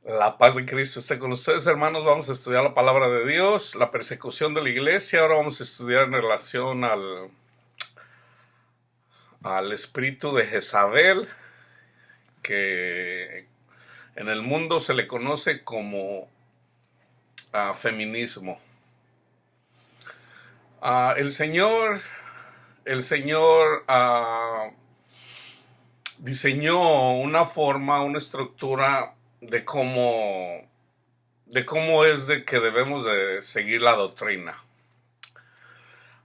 La paz de Cristo esté con ustedes, hermanos. Vamos a estudiar la palabra de Dios, la persecución de la iglesia. Ahora vamos a estudiar en relación al espíritu de Jezabel, que en el mundo se le conoce como feminismo. El Señor, el Señor diseñó una forma, una estructura de cómo es de que debemos de seguir la doctrina.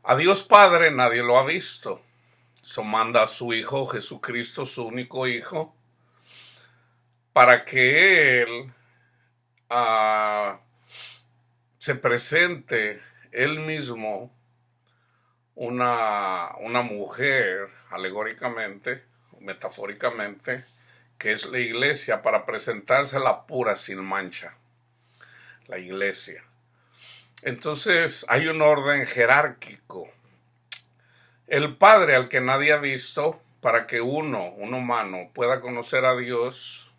A Dios Padre nadie lo ha visto. So manda a su Hijo Jesucristo, su único Hijo, para que Él uh, se presente Él mismo una mujer, alegóricamente, metafóricamente, que es la iglesia, para presentársela pura, sin mancha, la iglesia. Entonces hay un orden jerárquico. El Padre, al que nadie ha visto, para que un humano, pueda conocer a Dios,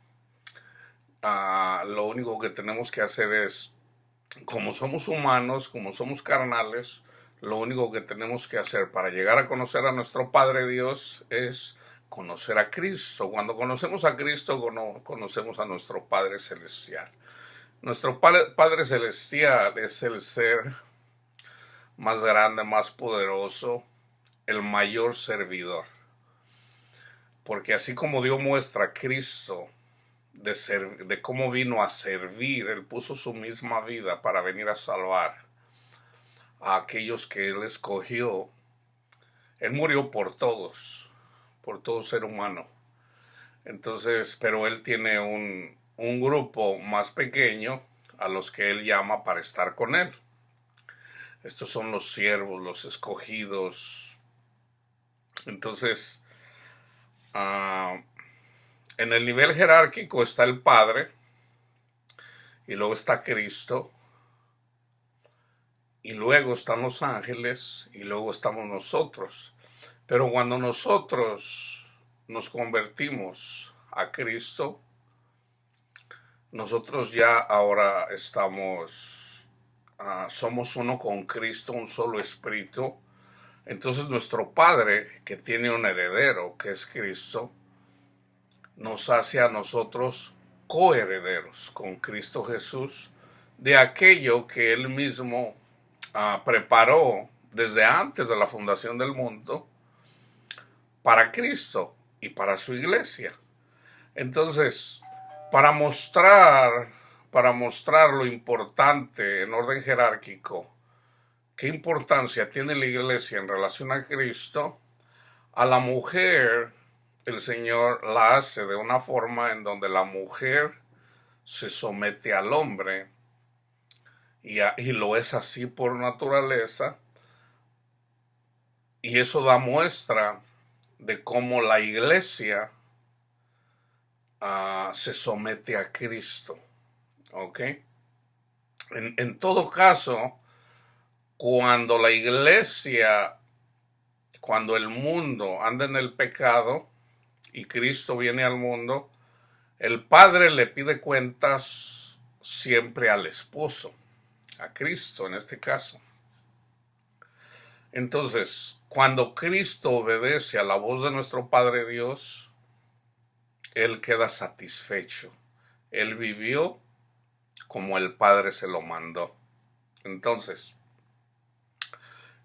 lo único que tenemos que hacer es, como somos humanos, como somos carnales, lo único que tenemos que hacer para llegar a conocer a nuestro Padre Dios es conocer a Cristo. Cuando conocemos a Cristo, conocemos a nuestro Padre Celestial. Nuestro Padre Celestial es el ser más grande, más poderoso, el mayor servidor. Porque así como Dios muestra a Cristo de cómo vino a servir, Él puso su misma vida para venir a salvar a aquellos que Él escogió. Él murió por todo ser humano. Entonces, pero Él tiene un grupo más pequeño a los que Él llama para estar con Él. Estos son los siervos, los escogidos. Entonces, en el nivel jerárquico está el Padre, y luego está Cristo, y luego están los ángeles, y luego estamos nosotros. Pero cuando nosotros nos convertimos a Cristo, nosotros ya ahora somos uno con Cristo, un solo espíritu. Entonces nuestro Padre, que tiene un heredero, que es Cristo, nos hace a nosotros coherederos con Cristo Jesús de aquello que Él mismo preparó desde antes de la fundación del mundo para Cristo y para su iglesia. Entonces, para mostrar, para mostrar lo importante en orden jerárquico, qué importancia tiene la iglesia en relación a Cristo, a la mujer el Señor la hace de una forma en donde la mujer se somete al hombre, y lo es así por naturaleza, y eso da muestra de cómo la iglesia se somete a Cristo. ¿Ok? En todo caso, cuando la iglesia, cuando el mundo anda en el pecado y Cristo viene al mundo, el Padre le pide cuentas siempre al esposo, a Cristo en este caso. Entonces, cuando Cristo obedece a la voz de nuestro Padre Dios, Él queda satisfecho. Él vivió como el Padre se lo mandó. Entonces,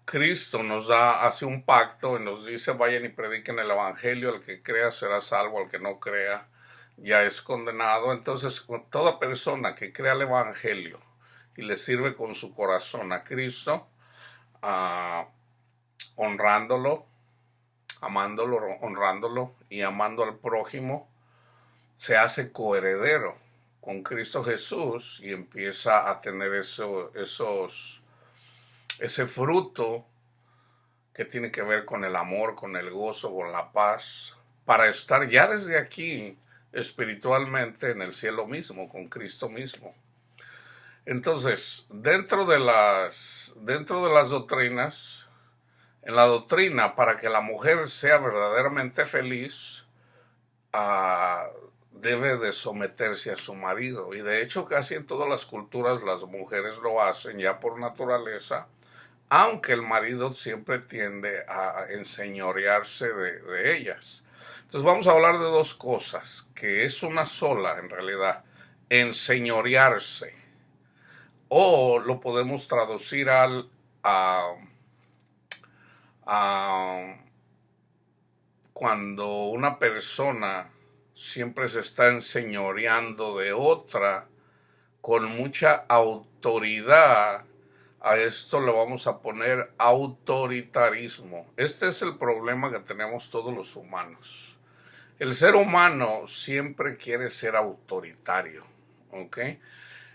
Cristo hace un pacto y nos dice: vayan y prediquen el evangelio, el que crea será salvo, el que no crea ya es condenado. Entonces, toda persona que crea el evangelio y le sirve con su corazón a Cristo, honrándolo, amándolo, honrándolo y amando al prójimo, se hace coheredero con Cristo Jesús y empieza a tener ese fruto que tiene que ver con el amor, con el gozo, con la paz, para estar ya desde aquí espiritualmente en el cielo mismo, con Cristo mismo. Entonces, dentro de las doctrinas, en la doctrina, para que la mujer sea verdaderamente feliz, debe de someterse a su marido. Y de hecho casi en todas las culturas las mujeres lo hacen ya por naturaleza, aunque el marido siempre tiende a enseñorearse de ellas. Entonces vamos a hablar de dos cosas, que es una sola en realidad, enseñorearse, o lo podemos traducir a, a cuando una persona siempre se está enseñoreando de otra con mucha autoridad. A esto le vamos a poner autoritarismo. Este es el problema que tenemos todos los humanos. El ser humano siempre quiere ser autoritario, ¿ok?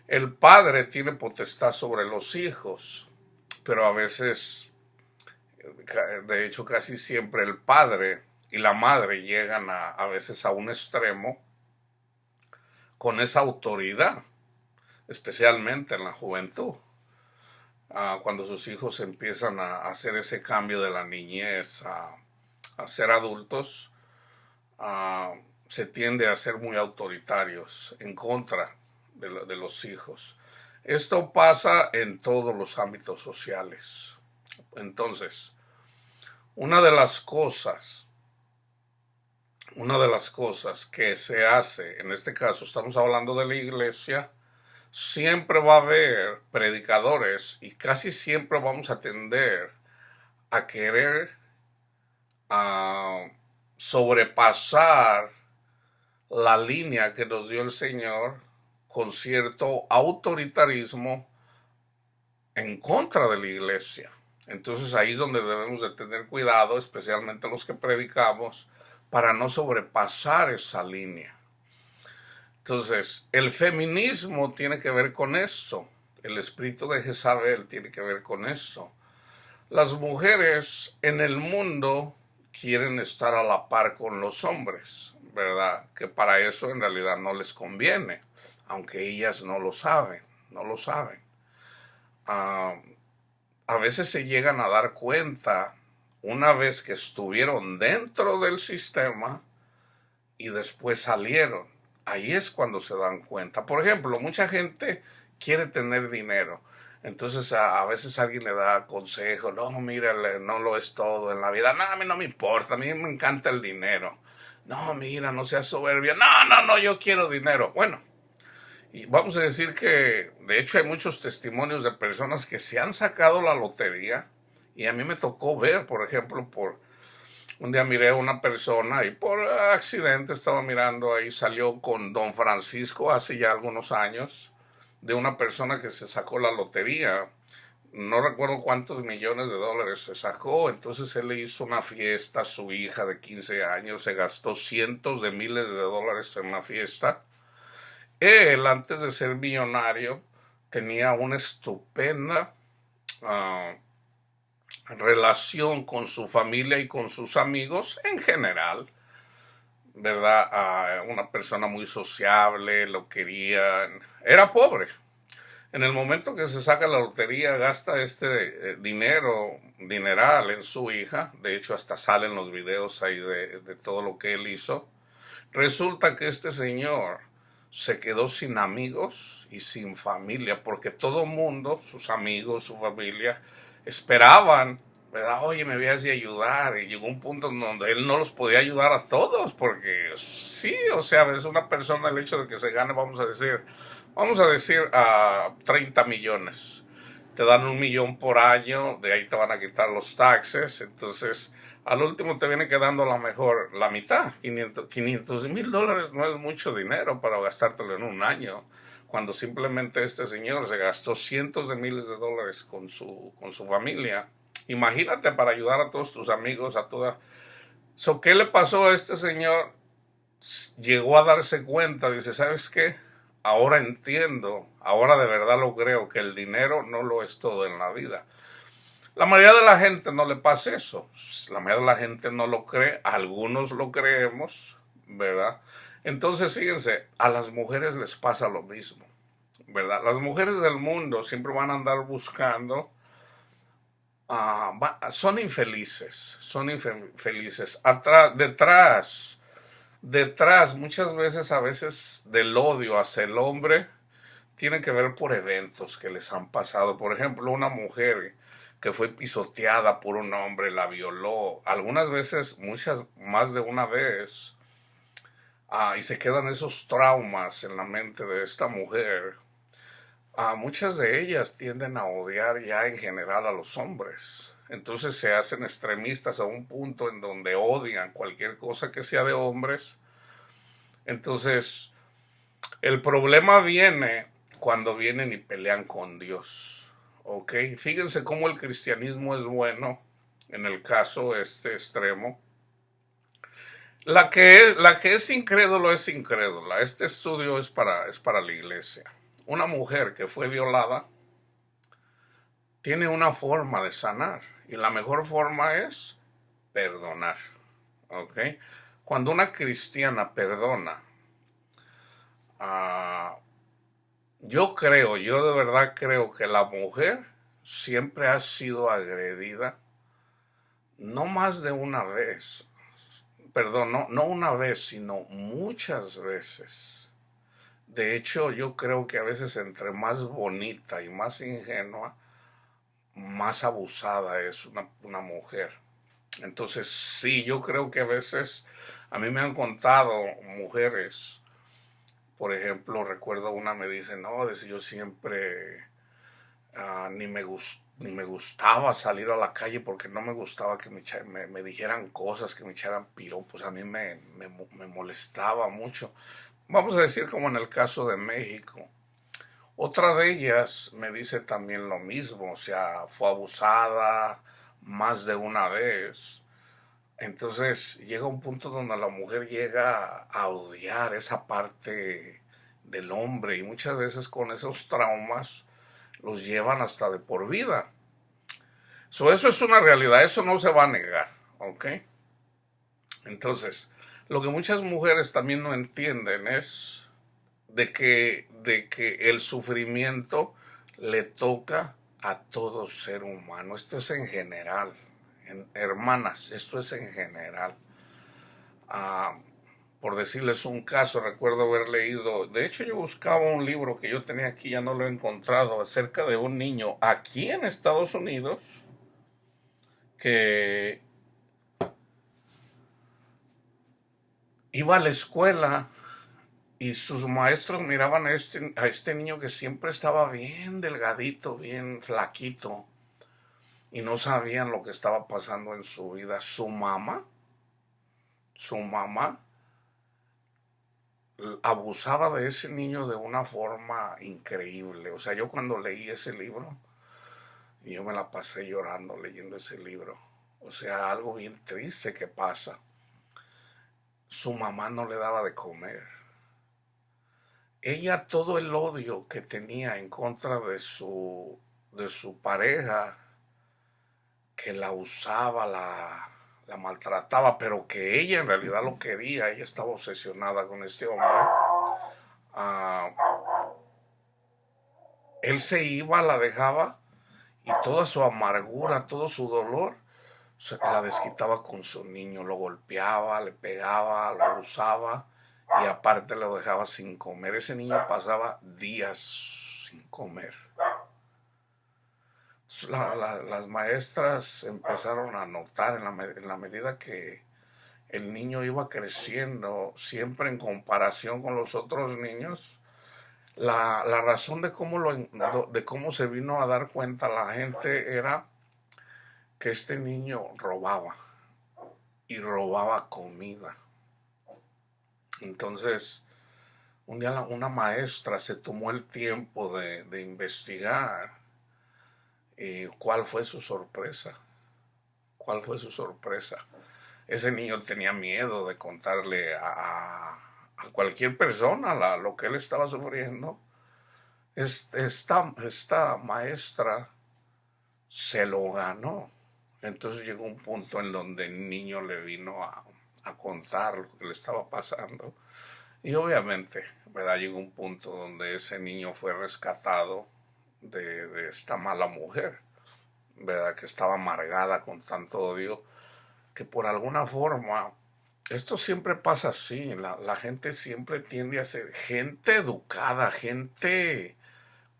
El padre tiene potestad sobre los hijos, pero a veces, de hecho casi siempre el padre y la madre llegan a veces a un extremo con esa autoridad, especialmente en la juventud. Cuando sus hijos empiezan a hacer ese cambio de la niñez a ser adultos, se tiende a ser muy autoritarios en contra de los hijos. Esto pasa en todos los ámbitos sociales. Entonces, una de las cosas que se hace, en este caso estamos hablando de la iglesia, siempre va a haber predicadores y casi siempre vamos a tender a querer sobrepasar la línea que nos dio el Señor con cierto autoritarismo en contra de la iglesia. Entonces ahí es donde debemos de tener cuidado, especialmente los que predicamos, para no sobrepasar esa línea. Entonces, el feminismo tiene que ver con esto. El espíritu de Jezabel tiene que ver con esto. Las mujeres en el mundo quieren estar a la par con los hombres, ¿verdad? Que para eso en realidad no les conviene, aunque ellas no lo saben. A veces se llegan a dar cuenta una vez que estuvieron dentro del sistema y después salieron. Ahí es cuando se dan cuenta. Por ejemplo, mucha gente quiere tener dinero. Entonces a veces alguien le da consejo. No, mira, no lo es todo en la vida. No, a mí no me importa. A mí me encanta el dinero. No, mira, no seas soberbia. No, yo quiero dinero. Bueno, y vamos a decir que de hecho hay muchos testimonios de personas que se han sacado la lotería. Y a mí me tocó ver, por ejemplo, un día miré a una persona y por accidente estaba mirando ahí, salió con Don Francisco hace ya algunos años, de una persona que se sacó la lotería. No recuerdo cuántos millones de dólares se sacó. Entonces él le hizo una fiesta a su hija de 15 años, se gastó cientos de miles de dólares en la fiesta. Él, antes de ser millonario, tenía una estupenda relación con su familia y con sus amigos en general, ¿verdad? Una persona muy sociable, lo querían, era pobre. En el momento que se saca la lotería, gasta este dineral en su hija. De hecho, hasta salen los videos ahí de todo lo que él hizo. Resulta que este señor se quedó sin amigos y sin familia, porque todo el mundo, sus amigos, su familia, esperaban, ¿verdad? Oye, me habías de ayudar. Y llegó un punto en donde él no los podía ayudar a todos, porque sí, o sea, es una persona, el hecho de que se gane, vamos a decir a 30 millones. Te dan 1 millón por año, de ahí te van a quitar los taxes, entonces al último te viene quedando a lo mejor la mitad. 500,000 dólares no es mucho dinero para gastártelo en un año, cuando simplemente este señor se gastó cientos de miles de dólares con su familia. Imagínate, para ayudar a todos tus amigos, a toda... ¿Qué le pasó a este señor? Llegó a darse cuenta, dice, ¿sabes qué? Ahora entiendo, ahora de verdad lo creo, que el dinero no lo es todo en la vida. La mayoría de la gente no le pasa eso. La mayoría de la gente no lo cree. Algunos lo creemos, ¿verdad? Entonces, fíjense, a las mujeres les pasa lo mismo, ¿verdad? Las mujeres del mundo siempre van a andar buscando, son infelices. Detrás detrás muchas veces, a veces del odio hacia el hombre, tiene que ver por eventos que les han pasado. Por ejemplo, una mujer que fue pisoteada por un hombre, la violó, algunas veces, muchas, más de una vez, y se quedan esos traumas en la mente de esta mujer. Muchas de ellas tienden a odiar ya en general a los hombres. Entonces se hacen extremistas a un punto en donde odian cualquier cosa que sea de hombres. Entonces, el problema viene cuando vienen y pelean con Dios. ¿Ok? Fíjense cómo el cristianismo es bueno en el caso este extremo. La que es incrédulo es incrédula. Este estudio es para la iglesia. Una mujer que fue violada tiene una forma de sanar y la mejor forma es perdonar. ¿Ok? Cuando una cristiana perdona, uh, yo de verdad creo que la mujer siempre ha sido agredida, no más de una vez, perdón, no una vez, sino muchas veces. De hecho, yo creo que a veces entre más bonita y más ingenua, más abusada es una mujer. Entonces, sí, yo creo que a veces a mí me han contado mujeres, por ejemplo, recuerdo una me dice, no, dice, yo siempre ni me gustaba salir a la calle porque no me gustaba que me dijeran cosas, que me echaran piropos, a mí me molestaba mucho. Vamos a decir como en el caso de México. Otra de ellas me dice también lo mismo, o sea, fue abusada más de una vez. Entonces llega un punto donde la mujer llega a odiar esa parte del hombre y muchas veces con esos traumas los llevan hasta de por vida. Eso es una realidad, eso no se va a negar, ¿ok? Entonces, lo que muchas mujeres también no entienden es de que el sufrimiento le toca a todo ser humano. Esto es en general, hermanas, esto es en general. Ah, por decirles un caso, recuerdo haber leído, de hecho yo buscaba un libro que yo tenía aquí, ya no lo he encontrado, acerca de un niño aquí en Estados Unidos que iba a la escuela y sus maestros miraban a este niño que siempre estaba bien delgadito, bien flaquito, y no sabían lo que estaba pasando en su vida. Su mamá abusaba de ese niño de una forma increíble. O sea, yo cuando leí ese libro, yo me la pasé llorando leyendo ese libro. O sea, algo bien triste que pasa. Su mamá no le daba de comer. Ella todo el odio que tenía en contra de su pareja, que la usaba, la maltrataba, pero que ella en realidad lo quería, ella estaba obsesionada con este hombre. Ah, él se iba, la dejaba y toda su amargura, todo su dolor, la desquitaba con su niño, lo golpeaba, le pegaba, lo abusaba y aparte lo dejaba sin comer. Ese niño pasaba días sin comer. Las maestras empezaron a notar en la medida que el niño iba creciendo, siempre en comparación con los otros niños, la razón de cómo se vino a dar cuenta la gente era que este niño robaba y robaba comida. Entonces, un día una maestra se tomó el tiempo de investigar y ¿cuál fue su sorpresa? ¿Cuál fue su sorpresa? Ese niño tenía miedo de contarle a cualquier persona lo que él estaba sufriendo. Esta maestra se lo ganó. Entonces llegó un punto en donde el niño le vino a contar lo que le estaba pasando. Y obviamente, ¿verdad? Llegó un punto donde ese niño fue rescatado de esta mala mujer, ¿verdad? Que estaba amargada con tanto odio, que por alguna forma Esto siempre pasa así, la gente siempre tiende a ser gente educada, gente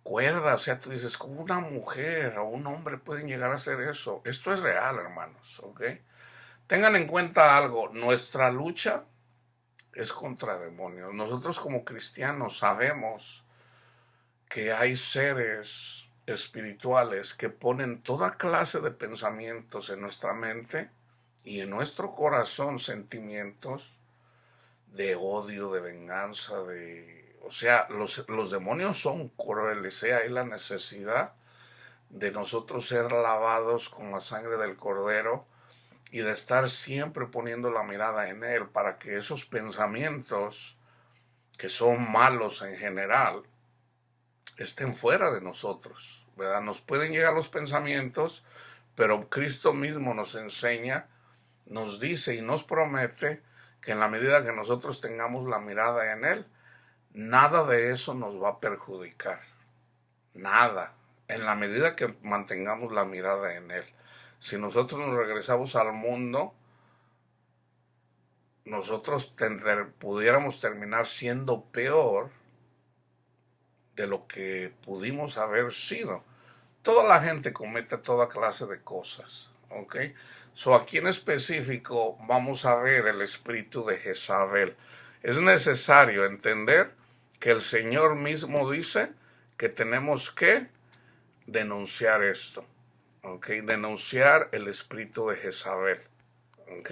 cuerda, o sea, tú dices, como una mujer o un hombre pueden llegar a hacer eso. Esto es real, hermanos, ¿ok? Tengan en cuenta algo, nuestra lucha es contra demonios. Nosotros como cristianos sabemos que hay seres espirituales que ponen toda clase de pensamientos en nuestra mente y en nuestro corazón, sentimientos de odio, de venganza, de... O sea, los demonios son crueles, hay la necesidad de nosotros ser lavados con la sangre del Cordero y de estar siempre poniendo la mirada en Él para que esos pensamientos que son malos en general estén fuera de nosotros, ¿verdad? Nos pueden llegar los pensamientos, pero Cristo mismo nos enseña, nos dice y nos promete que en la medida que nosotros tengamos la mirada en Él, nada de eso nos va a perjudicar, nada, en la medida que mantengamos la mirada en Él. Si nosotros nos regresamos al mundo, nosotros pudiéramos terminar siendo peor de lo que pudimos haber sido. Toda la gente comete toda clase de cosas, ¿ok? So, aquí en específico vamos a ver el espíritu de Jezabel. Es necesario entender que el Señor mismo dice que tenemos que denunciar esto, ¿ok? Denunciar el espíritu de Jezabel, ¿ok?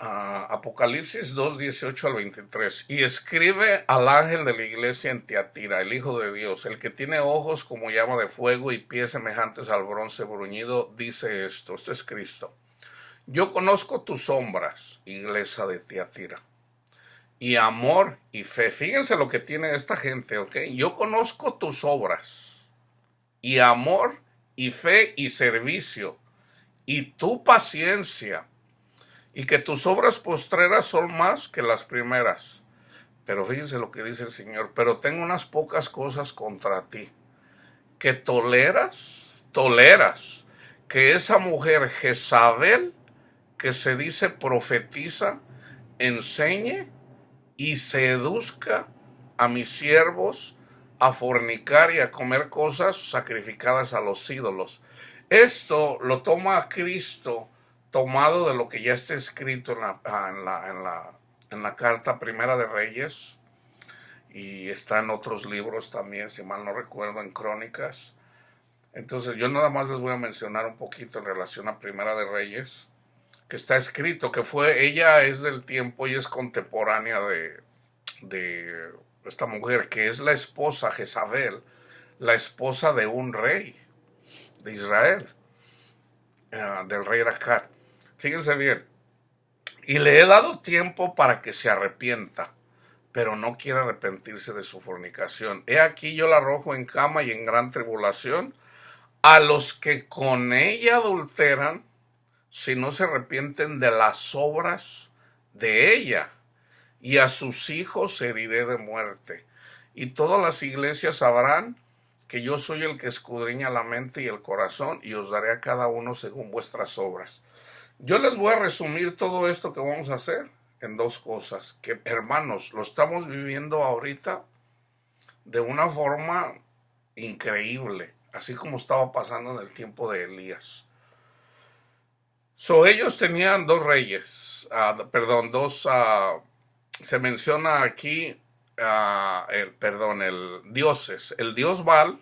Apocalipsis 2, 18 al 23. Y escribe al ángel de la iglesia en Tiatira, el Hijo de Dios, el que tiene ojos como llama de fuego y pies semejantes al bronce bruñido, dice esto es Cristo. Yo conozco tus sombras, iglesia de Tiatira, y amor y fe. Fíjense lo que tiene esta gente, ¿ok? Yo conozco tus obras, y amor y fe y servicio, y tu paciencia, y que tus obras postreras son más que las primeras. Pero fíjense lo que dice el Señor, pero tengo unas pocas cosas contra ti, que toleras que esa mujer Jezabel, que se dice profetiza, enseñe y seduzca a mis siervos a fornicar y a comer cosas sacrificadas a los ídolos. Esto lo toma Cristo tomado de lo que ya está escrito en la carta Primera de Reyes, y está en otros libros también, si mal no recuerdo, en Crónicas. Entonces yo nada más les voy a mencionar un poquito en relación a Primera de Reyes, que está escrito que ella es del tiempo y es contemporánea de esta mujer, que es la esposa Jezabel, la esposa de un rey de Israel, del rey Acab. Fíjense bien, y le he dado tiempo para que se arrepienta, pero no quiere arrepentirse de su fornicación. He aquí yo la arrojo en cama y en gran tribulación a los que con ella adulteran, si no se arrepienten de las obras de ella, y a sus hijos heriré de muerte. Y todas las iglesias sabrán que yo soy el que escudriña la mente y el corazón, y os daré a cada uno según vuestras obras. Yo les voy a resumir todo esto que vamos a hacer en dos cosas, que hermanos, lo estamos viviendo ahorita de una forma increíble, así como estaba pasando en el tiempo de Elías. Ellos tenían dos reyes, se menciona aquí, el dioses, el dios Baal,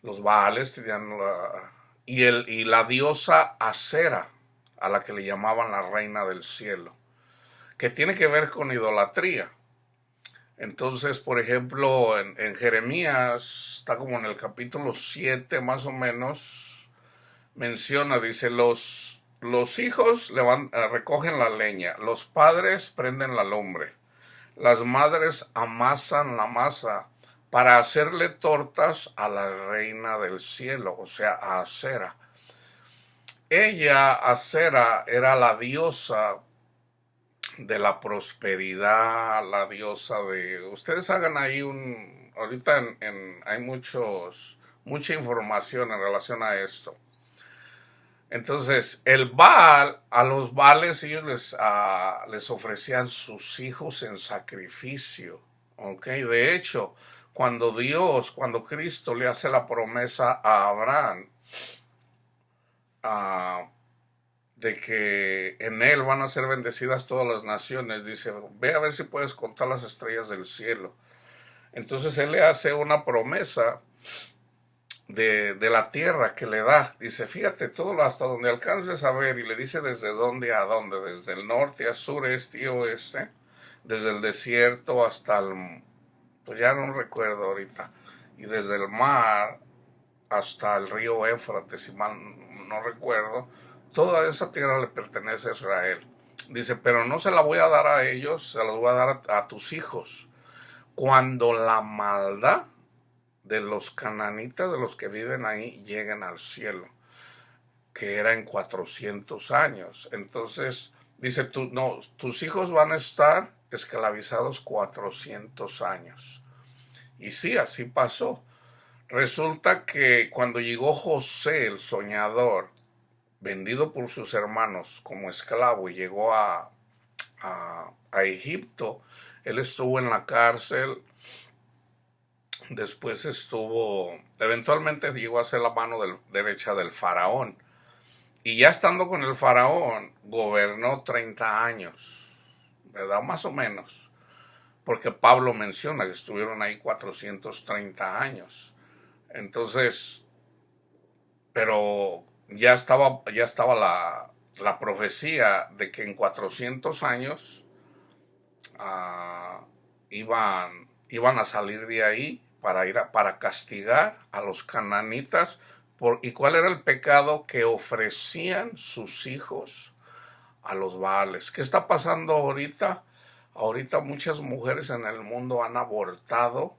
los Baales tenían, y la diosa Acera, a la que le llamaban la reina del cielo, que tiene que ver con idolatría. Entonces, por ejemplo, en Jeremías, está como en el capítulo 7 más o menos, menciona, dice, los hijos recogen la leña, los padres prenden la lumbre, las madres amasan la masa para hacerle tortas a la reina del cielo, o sea, a Acera. Ella, Acera, era la diosa de la prosperidad, la diosa de... Ustedes hagan ahí ahorita hay mucha información en relación a esto. Entonces, el Baal, a los Baales ellos les ofrecían sus hijos en sacrificio. ¿Ok? De hecho, cuando Cristo le hace la promesa a Abraham, ah, de que en él van a ser bendecidas todas las naciones, dice, ve a ver si puedes contar las estrellas del cielo. Entonces él le hace una promesa de la tierra que le da. Dice, fíjate, todo hasta donde alcances a ver, y le dice desde dónde a dónde, desde el norte a sur, este y oeste, desde el desierto hasta el, pues ya no recuerdo ahorita, y desde el mar hasta el río Éufrates, si mal no recuerdo, toda esa tierra le pertenece a Israel. Dice, pero no se la voy a dar a ellos, se las voy a dar a tus hijos. Cuando la maldad de los cananitas, de los que viven ahí, lleguen al cielo, que era en 400 años. Entonces, dice, no, tus hijos van a estar esclavizados 400 años. Y sí, así pasó. Resulta que cuando llegó José, el soñador, vendido por sus hermanos como esclavo, y llegó a Egipto, él estuvo en la cárcel. Después eventualmente llegó a ser la mano derecha del faraón. Y ya estando con el faraón, gobernó 30 años, ¿verdad? Más o menos. Porque Pablo menciona que estuvieron ahí 430 años. Entonces, pero ya estaba la profecía de que en 400 años uh, iban a salir de ahí para castigar a los cananitas. ¿Y cuál era el pecado? Que ofrecían sus hijos a los Baales. ¿Qué está pasando ahorita? Ahorita muchas mujeres en el mundo han abortado.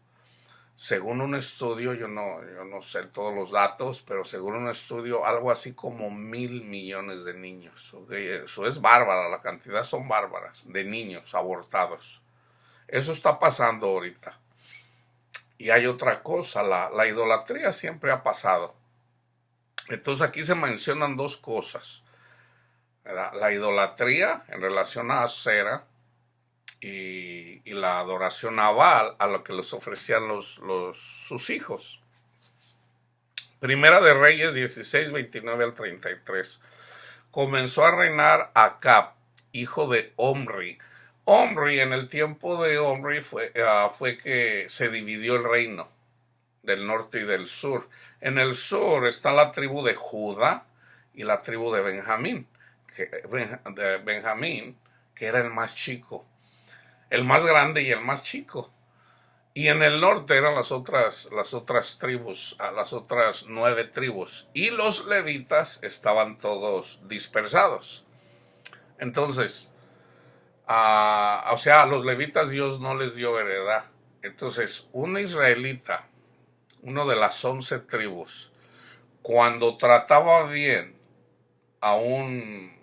Según un estudio, yo no sé todos los datos, pero según un estudio, algo así como 1,000,000,000 de niños. ¿Okay? Eso es bárbara, la cantidad son bárbaras de niños abortados. Eso está pasando ahorita. Y hay otra cosa, la idolatría siempre ha pasado. Entonces aquí se mencionan dos cosas. La idolatría en relación a Asera y la adoración a Baal, a lo que les ofrecían sus hijos. Primera de Reyes 16, 29 al 33. Comenzó a reinar Acab, hijo de Omri. Omri, en el tiempo de Omri fue que se dividió el reino del norte y del sur. En el sur está la tribu de Judá y la tribu de Benjamín, que era el más chico, el más grande y el más chico. Y en el norte eran las otras tribus, las otras 9 tribus. Y los levitas estaban todos dispersados. Entonces, o sea, a los levitas Dios no les dio heredad. Entonces, un israelita, uno de las 11 tribus, cuando trataba bien a un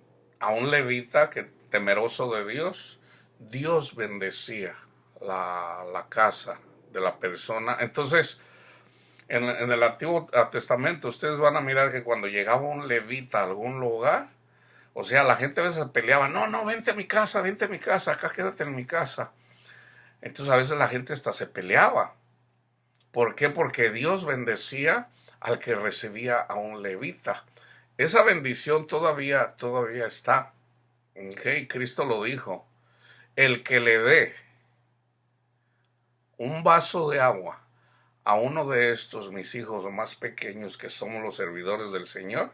levita temeroso de Dios, Dios bendecía la casa de la persona. Entonces, en el Antiguo Testamento, ustedes van a mirar que cuando llegaba un levita a algún lugar, o sea, la gente a veces peleaba, no, vente a mi casa, acá quédate en mi casa. Entonces a veces la gente hasta se peleaba. ¿Por qué? Porque Dios bendecía al que recibía a un levita. Esa bendición todavía está. ¿Okay? Cristo lo dijo. El que le dé un vaso de agua a uno de estos mis hijos más pequeños, que somos los servidores del Señor,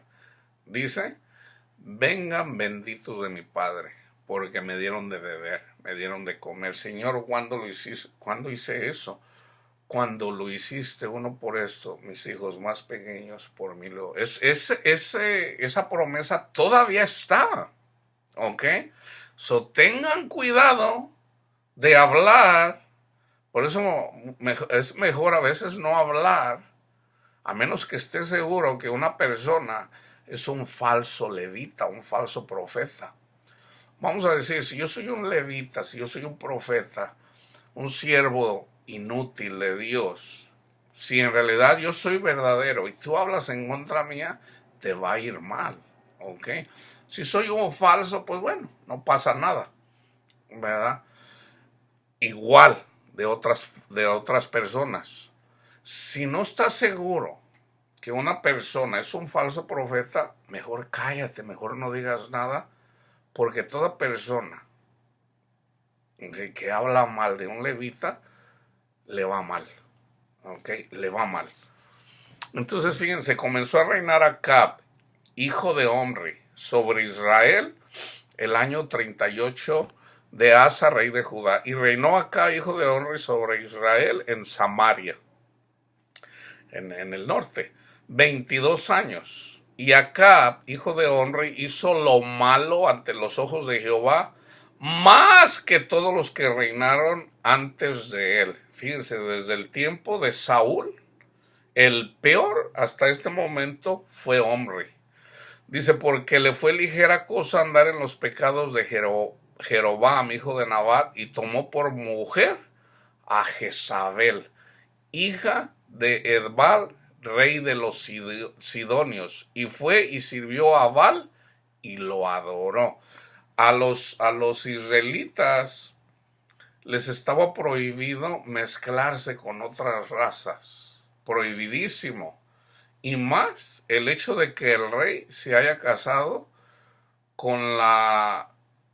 dice, vengan benditos de mi Padre, porque me dieron de beber, me dieron de comer. Señor, ¿cuándo lo hiciste? ¿Cuándo hice eso? Cuando lo hiciste uno por esto, mis hijos más pequeños, por mí esa promesa todavía está. ¿Ok? So tengan cuidado de hablar. Por eso es mejor a veces no hablar, a menos que esté seguro que una persona es un falso levita, un falso profeta. Vamos a decir, si yo soy un levita, si yo soy un profeta, un siervo inútil de Dios, si en realidad yo soy verdadero y tú hablas en contra mía, te va a ir mal. ¿ok? Si soy un falso, pues bueno, no pasa nada, ¿verdad? Igual de otras personas. Si no estás seguro que una persona es un falso profeta, mejor cállate, mejor no digas nada, porque toda persona que habla mal de un levita, le va mal, ¿ok? Le va mal. Entonces, fíjense, comenzó a reinar Acab, hijo de Omri, sobre Israel el año 38 de Asa, rey de Judá. Y reinó Acab, hijo de Omri, sobre Israel en Samaria, en el norte, 22 años. Y Acab, hijo de Omri, hizo lo malo ante los ojos de Jehová, más que todos los que reinaron antes de él. Fíjense, desde el tiempo de Saúl, el peor hasta este momento fue Omri. Dice, porque le fue ligera cosa andar en los pecados de Jeroboam, hijo de Nabat, y tomó por mujer a Jezabel, hija de Edbal, rey de los sidonios, y fue y sirvió a Baal y lo adoró. A los israelitas les estaba prohibido mezclarse con otras razas, prohibidísimo. Y más el hecho de que el rey se haya casado con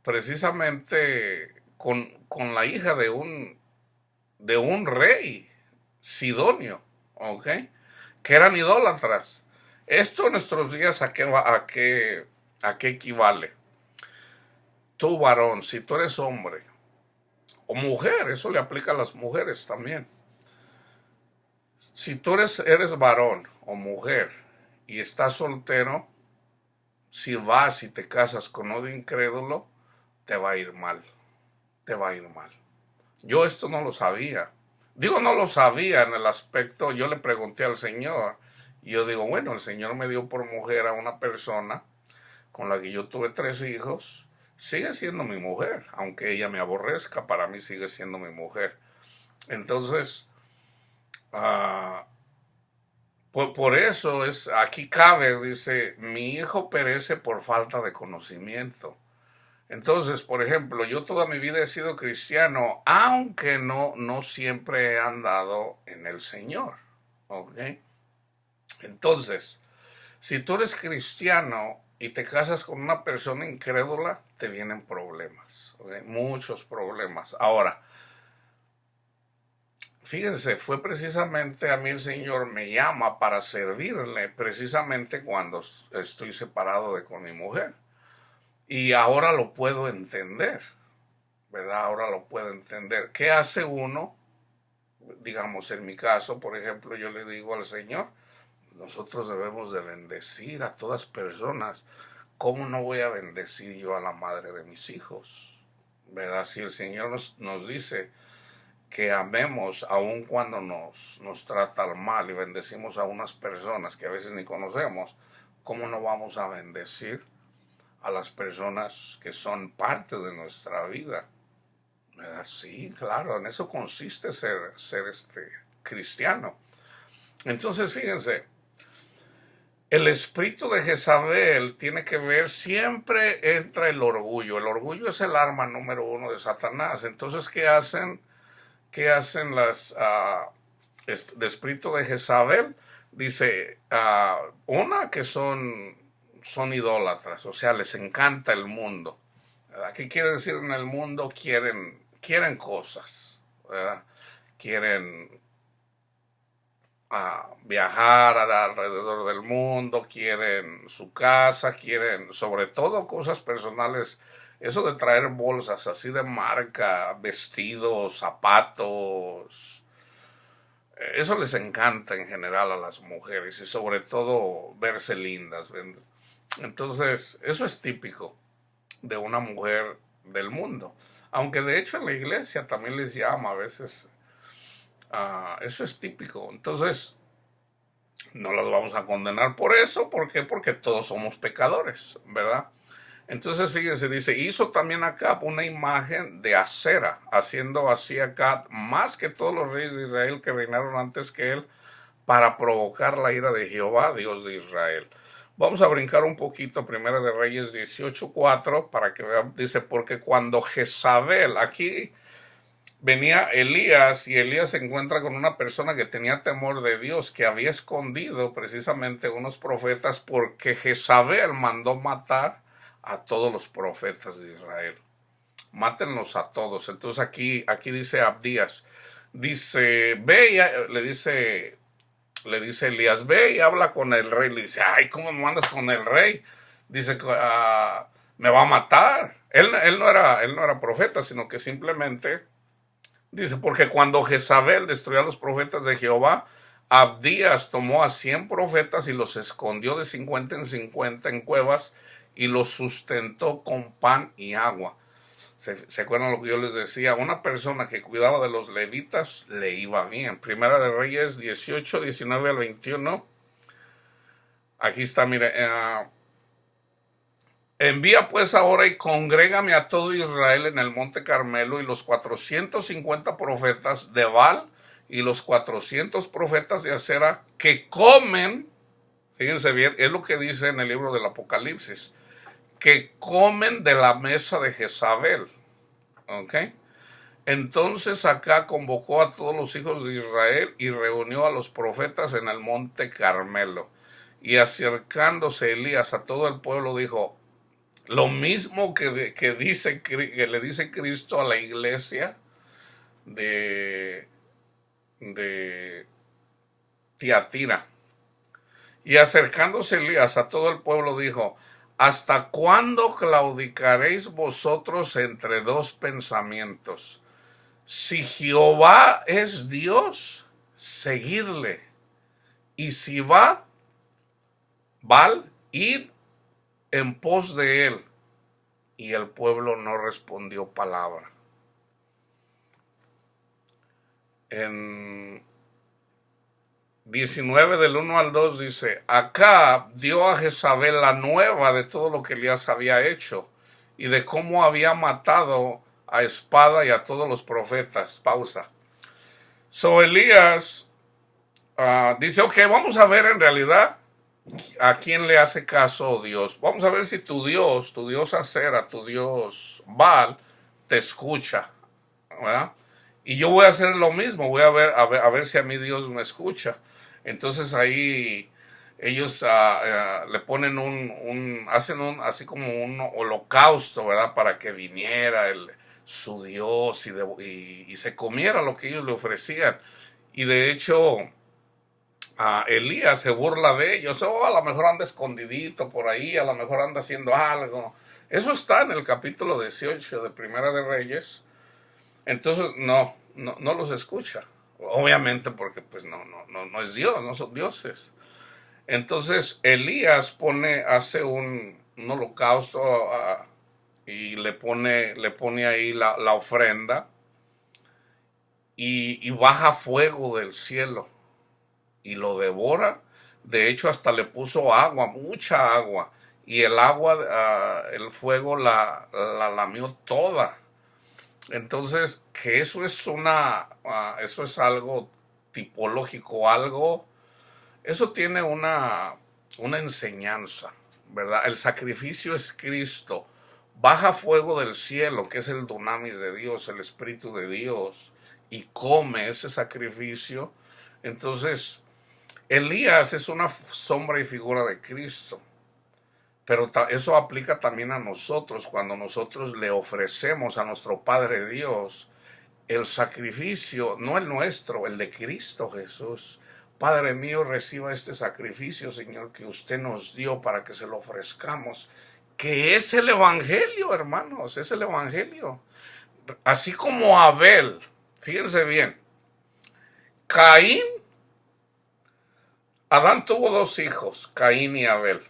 precisamente con la hija de un rey sidonio, ¿ok? Que eran idólatras. Esto en nuestros días, ¿a qué equivale? Tú, varón, si tú eres hombre o mujer, eso le aplica a las mujeres también. Si tú eres varón o mujer y estás soltero, si vas y te casas con otro incrédulo, te va a ir mal. Te va a ir mal. Yo esto no lo sabía. Digo, no lo sabía en el aspecto, yo le pregunté al Señor, y yo digo, bueno, el Señor me dio por mujer a una persona con la que yo tuve 3 hijos, sigue siendo mi mujer, aunque ella me aborrezca, para mí sigue siendo mi mujer. Entonces, por eso aquí cabe, dice, mi hijo perece por falta de conocimiento. Entonces, por ejemplo, yo toda mi vida he sido cristiano, aunque no siempre he andado en el Señor, ¿ok? Entonces, si tú eres cristiano y te casas con una persona incrédula, te vienen problemas, ¿ok? Muchos problemas. Ahora, fíjense, fue precisamente a mí el Señor me llama para servirle, precisamente cuando estoy separado con mi mujer. Y ahora lo puedo entender, ¿verdad? Ahora lo puedo entender. ¿Qué hace uno? Digamos, en mi caso, por ejemplo, yo le digo al Señor, nosotros debemos de bendecir a todas personas. ¿Cómo no voy a bendecir yo a la madre de mis hijos? ¿Verdad? Si el Señor nos dice que amemos aun cuando nos tratan mal y bendecimos a unas personas que a veces ni conocemos, ¿cómo no vamos a bendecir a las personas que son parte de nuestra vida? ¿Verdad? Sí, claro, en eso consiste ser cristiano. Entonces, fíjense, el espíritu de Jezabel tiene que ver, siempre entra el orgullo. El orgullo es el arma número 1 de Satanás. Entonces, ¿qué hacen las de espíritu de Jezabel? Dice, una que son idólatras, o sea, les encanta el mundo. ¿Verdad? ¿Qué quiere decir en el mundo? Quieren cosas, ¿verdad? Quieren viajar alrededor del mundo, quieren su casa, quieren sobre todo cosas personales. Eso de traer bolsas así de marca, vestidos, zapatos, eso les encanta en general a las mujeres y sobre todo verse lindas. Entonces, eso es típico de una mujer del mundo. Aunque de hecho en la iglesia también les llama a veces. Eso es típico. Entonces, no las vamos a condenar por eso. ¿Por qué? Porque todos somos pecadores, ¿verdad? Entonces, fíjense, dice, hizo también Acab una imagen de acera, haciendo así Acab más que todos los reyes de Israel que reinaron antes que él, para provocar la ira de Jehová, Dios de Israel. Vamos a brincar un poquito, Primera de Reyes 18:4, para que vean, dice, porque cuando Jezabel, aquí venía Elías y Elías se encuentra con una persona que tenía temor de Dios, que había escondido precisamente unos profetas porque Jezabel mandó matar a todos los profetas de Israel. Mátenlos a todos. Entonces aquí dice Abdías, dice, ve y le dice Elías, ve y habla con el rey. Le dice, ay, ¿cómo me mandas con el rey? Dice, me va a matar. Él no era profeta, sino que simplemente dice, porque cuando Jezabel destruyó a los profetas de Jehová, Abdías tomó a 100 profetas y los escondió de 50 en 50 en cuevas y los sustentó con pan y agua. ¿Se acuerdan lo que yo les decía? Una persona que cuidaba de los levitas le iba bien. Primera de Reyes 18, 19 al 21. Aquí está, mire. Envía pues ahora y congrégame a todo Israel en el monte Carmelo y los 450 profetas de Baal y los 400 profetas de Acera que comen, fíjense bien, es lo que dice en el libro del Apocalipsis, que comen de la mesa de Jezabel. ¿Ok? Entonces acá convocó a todos los hijos de Israel y reunió a los profetas en el monte Carmelo. Y acercándose Elías a todo el pueblo dijo, lo mismo que le dice Cristo a la iglesia de Tiatira. Y acercándose Elías a todo el pueblo dijo, ¿hasta cuándo claudicaréis vosotros entre dos pensamientos? Si Jehová es Dios, seguidle. Y si va, Baal, id en pos de él. Y el pueblo no respondió palabra. En 19 del 1 al 2 dice, Acab dio a Jezabel la nueva de todo lo que Elías había hecho y de cómo había matado a espada y a todos los profetas. Pausa. So Elías dice, ok, vamos a ver en realidad a quién le hace caso Dios. Vamos a ver si tu Dios Acera, tu Dios Baal, te escucha, ¿verdad? Y yo voy a hacer lo mismo, voy a ver si a mí Dios me escucha. Entonces ahí ellos le ponen hacen así como un holocausto, ¿verdad? Para que viniera su Dios y se comiera lo que ellos le ofrecían. Y de hecho, Elías se burla de ellos. A lo mejor anda escondidito por ahí, a lo mejor anda haciendo algo. Eso está en el capítulo 18 de Primera de Reyes. Entonces no los escucha. Obviamente porque pues no es Dios, no son dioses. Entonces Elías hace un holocausto y le pone ahí la ofrenda y baja fuego del cielo y lo devora. De hecho hasta le puso agua, mucha agua, y el agua, el fuego la lamió toda. Entonces, que eso es algo tipológico, eso tiene una enseñanza, ¿verdad? El sacrificio es Cristo. Baja fuego del cielo, que es el dunamis de Dios, el Espíritu de Dios, y come ese sacrificio. Entonces, Elías es una sombra y figura de Cristo. Pero eso aplica también a nosotros cuando nosotros le ofrecemos a nuestro Padre Dios el sacrificio, no el nuestro, el de Cristo Jesús. Padre mío, reciba este sacrificio, Señor, que usted nos dio para que se lo ofrezcamos, que es el Evangelio, hermanos, es el Evangelio. Así como Abel, fíjense bien, Adán tuvo dos hijos, Caín y Abel.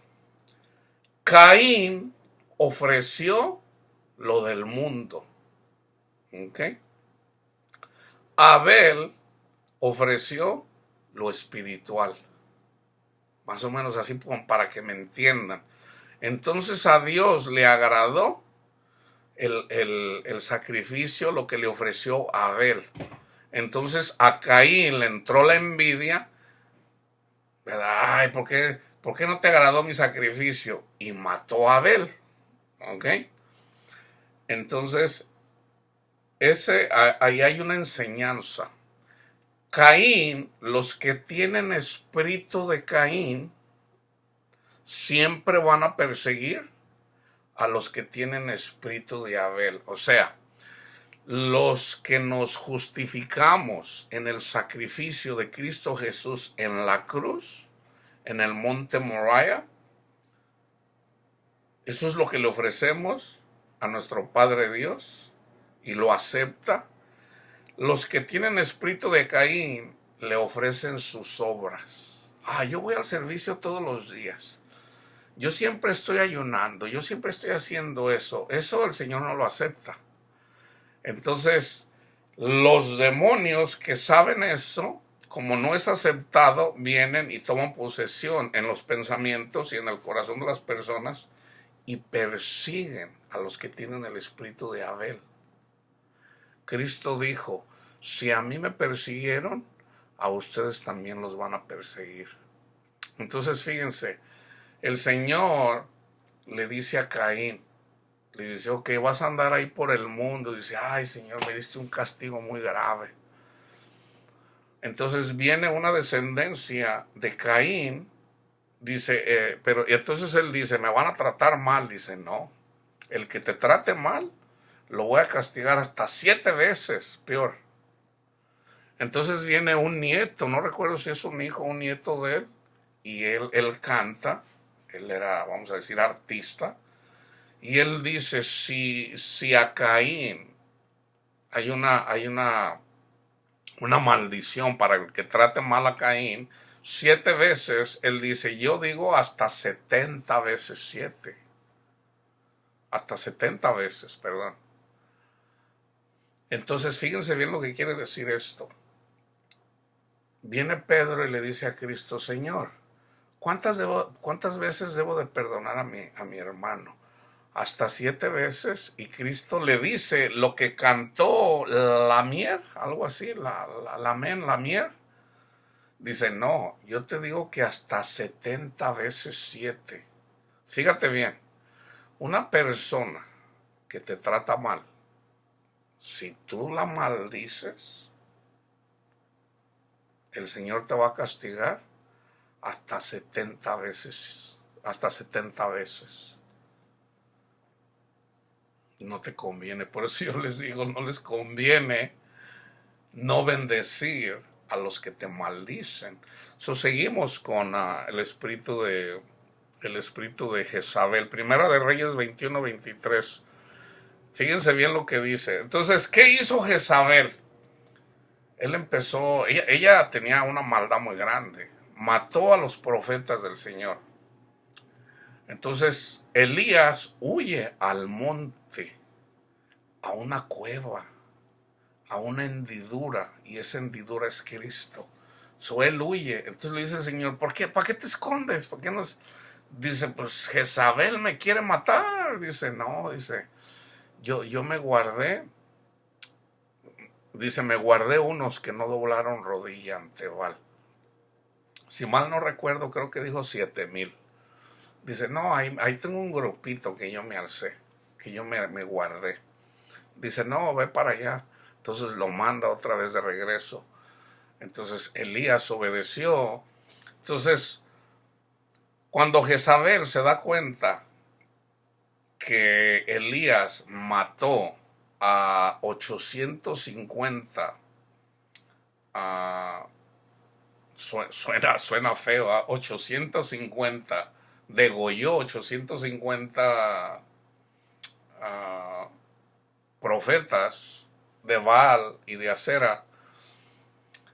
Caín ofreció lo del mundo. ¿Ok? Abel ofreció lo espiritual. Más o menos así para que me entiendan. Entonces a Dios le agradó el sacrificio, lo que le ofreció Abel. Entonces a Caín le entró la envidia, ¿verdad? Ay, ¿por qué ¿por qué no te agradó mi sacrificio? Y mató a Abel. ¿Ok? Entonces, ahí hay una enseñanza. Caín, los que tienen espíritu de Caín, siempre van a perseguir a los que tienen espíritu de Abel. O sea, los que nos justificamos en el sacrificio de Cristo Jesús en la cruz, en el monte Moriah, eso es lo que le ofrecemos a nuestro Padre Dios y lo acepta. Los que tienen espíritu de Caín le ofrecen sus obras. Yo voy al servicio todos los días. Yo siempre estoy ayunando, yo siempre estoy haciendo eso. Eso el Señor no lo acepta. Entonces, los demonios que saben eso, como no es aceptado, vienen y toman posesión en los pensamientos y en el corazón de las personas y persiguen a los que tienen el espíritu de Abel. Cristo dijo, si a mí me persiguieron, a ustedes también los van a perseguir. Entonces, fíjense, el Señor le dice a Caín, le dice, ok, vas a andar ahí por el mundo. Dice, ay, Señor, me diste un castigo muy grave. Entonces viene una descendencia de Caín, dice, pero entonces él dice, me van a tratar mal. Dice, no, el que te trate mal, lo voy a castigar hasta 7 veces peor. Entonces viene un nieto, no recuerdo si es un hijo o un nieto de él, y él canta, él era, vamos a decir, artista, y él dice, si a Caín hay una maldición para el que trate mal a Caín, 7 veces, él dice, yo digo hasta 70 veces 7. Hasta 70 veces, perdón. Entonces, fíjense bien lo que quiere decir esto. Viene Pedro y le dice a Cristo, Señor, ¿cuántas veces debo de perdonar a mi hermano? Hasta 7 veces. Y Cristo le dice lo que cantó Lamier, algo así, Lamier. Dice, no, yo te digo que hasta 70 veces 7. Fíjate bien, una persona que te trata mal, si tú la maldices, el Señor te va a castigar hasta 70 veces. Hasta 70 veces. No te conviene. Por eso yo les digo, no les conviene no bendecir a los que te maldicen. Seguimos con el espíritu de Jezabel. Primera de Reyes 21-23. Fíjense bien lo que dice. Entonces, ¿qué hizo Jezabel? Él empezó, ella tenía una maldad muy grande. Mató a los profetas del Señor. Entonces, Elías huye al monte, a una cueva, a una hendidura, y esa hendidura es Cristo. Él huye. Entonces le dice el Señor, ¿por qué? ¿Para qué te escondes? ¿Por qué no? Dice, pues Jezabel me quiere matar. Dice, no, dice, yo me guardé. Dice, me guardé unos que no doblaron rodilla ante Baal. Si mal no recuerdo, creo que dijo 7,000. Dice, no, ahí tengo un grupito que yo me alcé, que yo me guardé. Dice, no, ve para allá. Entonces lo manda otra vez de regreso. Entonces Elías obedeció. Entonces, cuando Jezabel se da cuenta que Elías mató a 850, suena feo, 850, degolló 850 profetas de Baal y de Acera.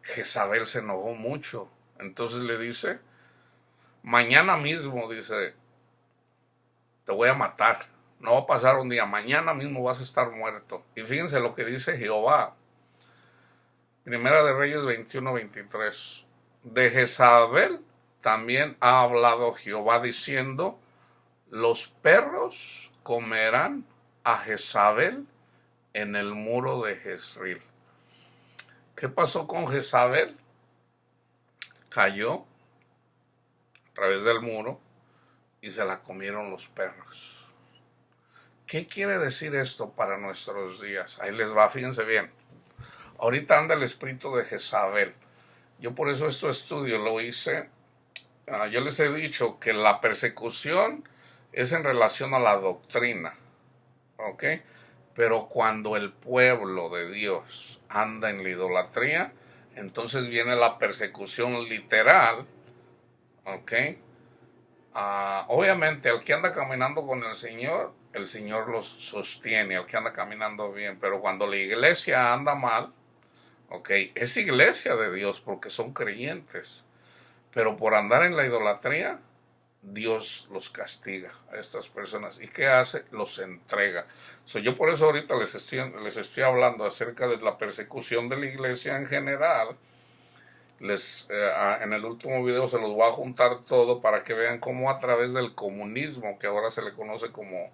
Jezabel se enojó mucho. Entonces le dice, mañana mismo, dice, te voy a matar. No va a pasar un día, mañana mismo vas a estar muerto. Y fíjense lo que dice Jehová. Primera de Reyes 21-23. De Jezabel también ha hablado Jehová diciendo, los perros comerán a Jezabel en el muro de Jezreel. ¿Qué pasó con Jezabel? Cayó a través del muro y se la comieron los perros. ¿Qué quiere decir esto para nuestros días? Ahí les va, fíjense bien. Ahorita anda el espíritu de Jezabel. Yo por eso este estudio lo hice. Yo les he dicho que la persecución es en relación a la doctrina, ¿ok? Pero cuando el pueblo de Dios anda en la idolatría, entonces viene la persecución literal, ¿ok? Obviamente, al que anda caminando con el Señor los sostiene, al que anda caminando bien, pero cuando la iglesia anda mal, ¿ok? Es iglesia de Dios porque son creyentes, pero por andar en la idolatría, Dios los castiga a estas personas. ¿Y qué hace? Los entrega. Yo por eso ahorita les estoy hablando acerca de la persecución de la iglesia en general. En el último video se los voy a juntar todo para que vean cómo a través del comunismo, que ahora se le conoce como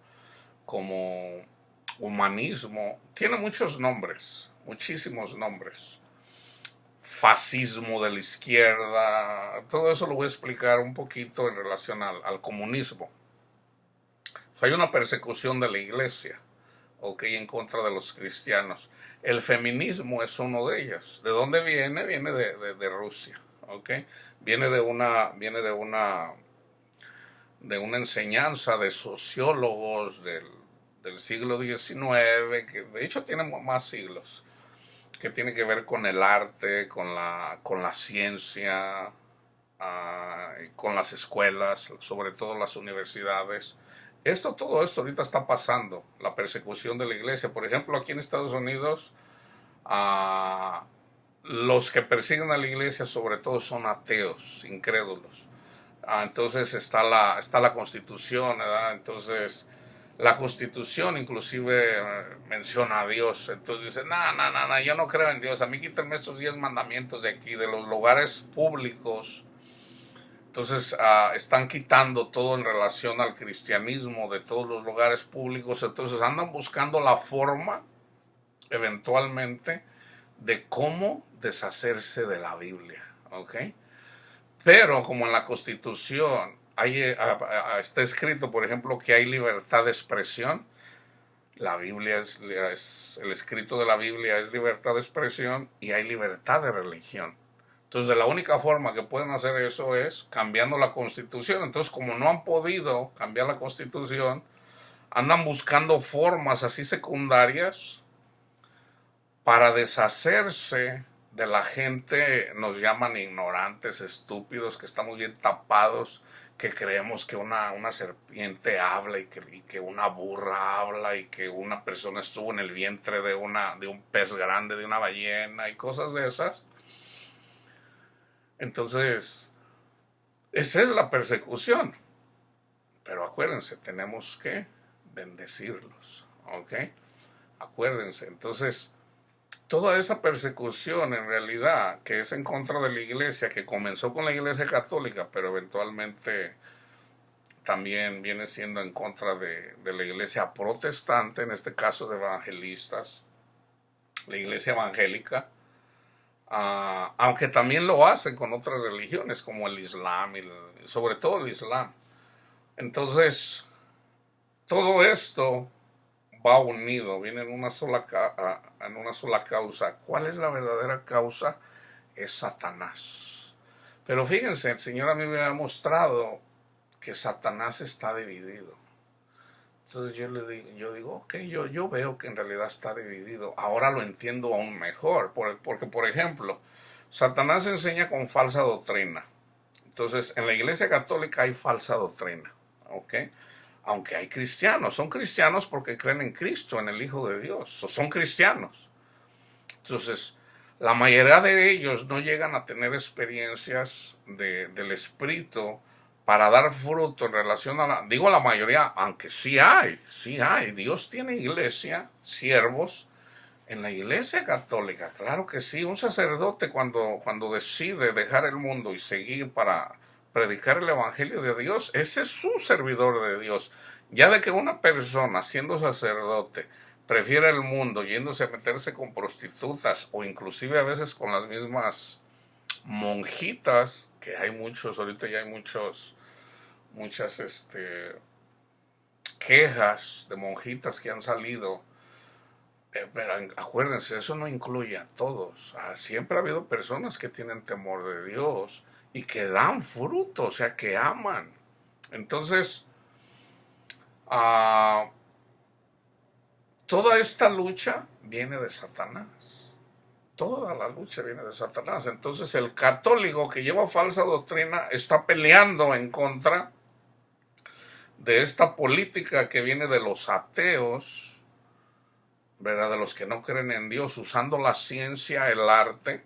humanismo, tiene muchos nombres, muchísimos nombres. Fascismo de la izquierda, todo eso lo voy a explicar un poquito en relación al comunismo. Hay una persecución de la iglesia, ¿ok? En contra de los cristianos. El feminismo es uno de ellos. ¿De dónde viene? Viene de Rusia, ¿ok? Viene de una enseñanza de sociólogos del siglo XIX, que de hecho tiene más siglos, que tiene que ver con el arte, con la ciencia, con las escuelas, sobre todo las universidades. Todo esto ahorita está pasando, la persecución de la iglesia. Por ejemplo, aquí en Estados Unidos, los que persiguen a la iglesia sobre todo son ateos, incrédulos. Entonces está la Constitución, ¿verdad? Entonces la Constitución inclusive menciona a Dios. Entonces dice, no, yo no creo en Dios. A mí quítenme estos 10 mandamientos de aquí, de los lugares públicos. Entonces están quitando todo en relación al cristianismo de todos los lugares públicos. Entonces andan buscando la forma, eventualmente, de cómo deshacerse de la Biblia, ¿ok? Pero como en la Constitución está escrito, por ejemplo, que hay libertad de expresión, la Biblia el escrito de la Biblia es libertad de expresión y hay libertad de religión. Entonces, la única forma que pueden hacer eso es cambiando la Constitución. Entonces, como no han podido cambiar la Constitución, andan buscando formas así secundarias para deshacerse de la gente. Nos llaman ignorantes, estúpidos, que estamos bien tapados, que creemos que una serpiente habla y que una burra habla y que una persona estuvo en el vientre de un pez grande, de una ballena y cosas de esas. Entonces, esa es la persecución. Pero acuérdense, tenemos que bendecirlos, ¿ok? Acuérdense, entonces, toda esa persecución en realidad que es en contra de la iglesia, que comenzó con la iglesia católica, pero eventualmente también viene siendo en contra de la iglesia protestante, en este caso de evangelistas, la iglesia evangélica, aunque también lo hacen con otras religiones como el Islam, sobre todo el Islam. Entonces, todo esto va unido, viene en una sola causa. ¿Cuál es la verdadera causa? Es Satanás. Pero fíjense, el Señor a mí me ha mostrado que Satanás está dividido. Entonces yo digo, ok, yo veo que en realidad está dividido. Ahora lo entiendo aún mejor, porque por ejemplo, Satanás enseña con falsa doctrina. Entonces, en la iglesia católica hay falsa doctrina, ¿ok? Aunque hay cristianos, son cristianos porque creen en Cristo, en el Hijo de Dios, son cristianos. Entonces, la mayoría de ellos no llegan a tener experiencias del Espíritu para dar fruto en relación a digo la mayoría, aunque sí hay, Dios tiene iglesia, siervos en la iglesia católica, claro que sí. Un sacerdote cuando decide dejar el mundo y seguir para predicar el evangelio de Dios, ese es un servidor de Dios. Ya de que una persona siendo sacerdote prefiere el mundo yéndose a meterse con prostitutas o inclusive a veces con las mismas monjitas, que hay muchos, ahorita ya hay muchas quejas de monjitas que han salido. Pero acuérdense, eso no incluye a todos. Siempre ha habido personas que tienen temor de Dios y que dan fruto, o sea, que aman. Entonces, ah, toda esta lucha viene de Satanás. Toda la lucha viene de Satanás. Entonces el católico que lleva falsa doctrina está peleando en contra de esta política que viene de los ateos, ¿verdad? De los que no creen en Dios, usando la ciencia, el arte,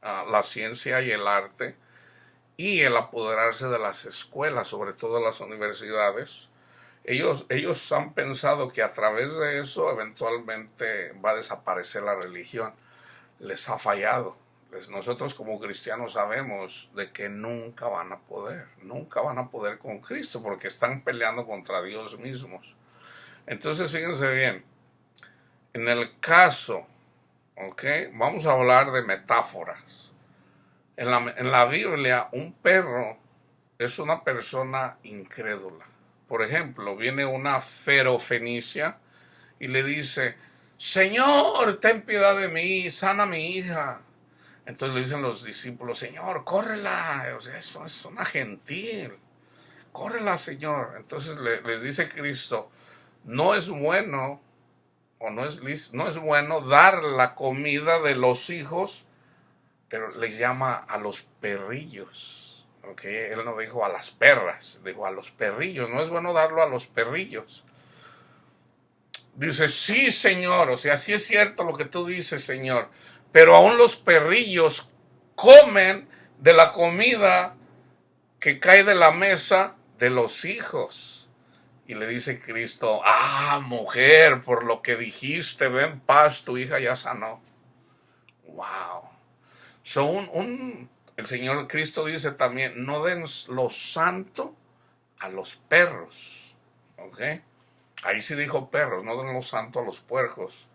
la ciencia y el arte, y el apoderarse de las escuelas, sobre todo las universidades. Ellos han pensado que a través de eso eventualmente va a desaparecer la religión. Les ha fallado. Nosotros como cristianos sabemos de que nunca van a poder con Cristo, porque están peleando contra Dios mismos. Entonces fíjense bien, en el caso, ¿ok? Vamos a hablar de metáforas. En la Biblia, un perro es una persona incrédula. Por ejemplo, viene una ferofenicia y le dice: Señor, ten piedad de mí, sana a mi hija. Entonces le dicen los discípulos: Señor, córrela, o sea, es una gentil, córrela, Señor. Entonces les dice Cristo: no es bueno, o no es bueno dar la comida de los hijos, pero les llama a los perrillos. ¿Okay? Él no dijo a las perras, dijo a los perrillos. No es bueno darlo a los perrillos. Dice: sí, Señor, o sea, sí es cierto lo que tú dices, Señor, pero aún los perrillos comen de la comida que cae de la mesa de los hijos. Y le dice Cristo: mujer, por lo que dijiste, ven en paz, tu hija ya sanó. Wow. El Señor Cristo dice también: no den lo santo a los perros. ¿Ok? Ahí sí dijo perros, no den lo santo a los puercos.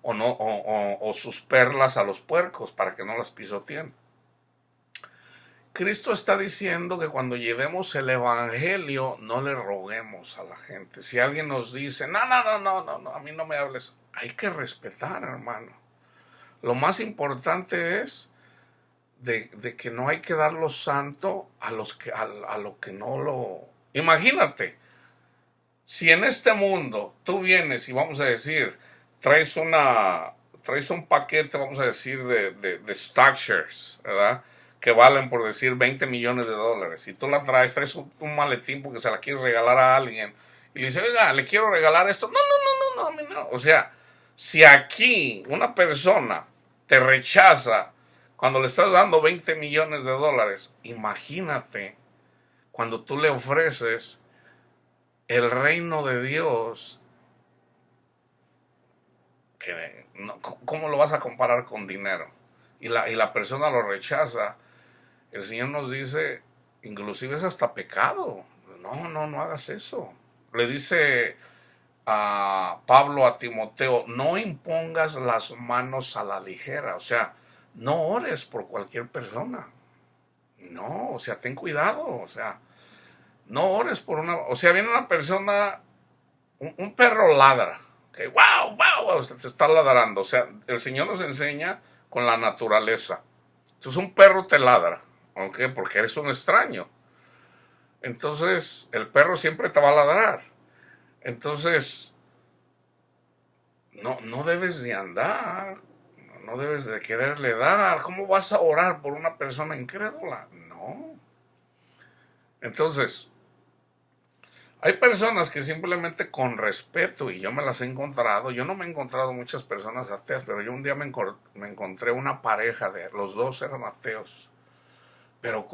O sus perlas a los puercos para que no las pisoteen. Cristo está diciendo que cuando llevemos el evangelio no le roguemos a la gente. Si alguien nos dice: no, a mí no me hables, hay que respetar, hermano. Lo más importante es de que no hay que dar lo santo a lo que no lo... Imagínate, si en este mundo tú vienes y vamos a decir, traes un paquete, vamos a decir, de stock shares, ¿verdad? Que valen, por decir, $20 millones. Y tú la traes un maletín porque se la quieres regalar a alguien. Y le dices: oiga, le quiero regalar esto. No, a mí no. O sea, si aquí una persona te rechaza cuando le estás dando $20 millones, imagínate cuando tú le ofreces el reino de Dios. ¿Cómo lo vas a comparar con dinero? Y la persona lo rechaza. El Señor nos dice, inclusive es hasta pecado. No hagas eso. Le dice a Pablo a Timoteo: no impongas las manos a la ligera. O sea, no ores por cualquier persona. No, o sea, ten cuidado. O sea, no ores por una... O sea, viene una persona, un perro ladra. Okay, wow, se está ladrando. O sea, el Señor nos enseña con la naturaleza. Entonces un perro te ladra, ¿ok? Porque eres un extraño. Entonces el perro siempre te va a ladrar. Entonces no debes de andar, no debes de quererle dar. ¿Cómo vas a orar por una persona incrédula? No. Entonces, hay personas que simplemente con respeto, y yo me las he encontrado, yo no me he encontrado muchas personas ateas, pero yo un día me encontré una pareja los dos eran ateos, pero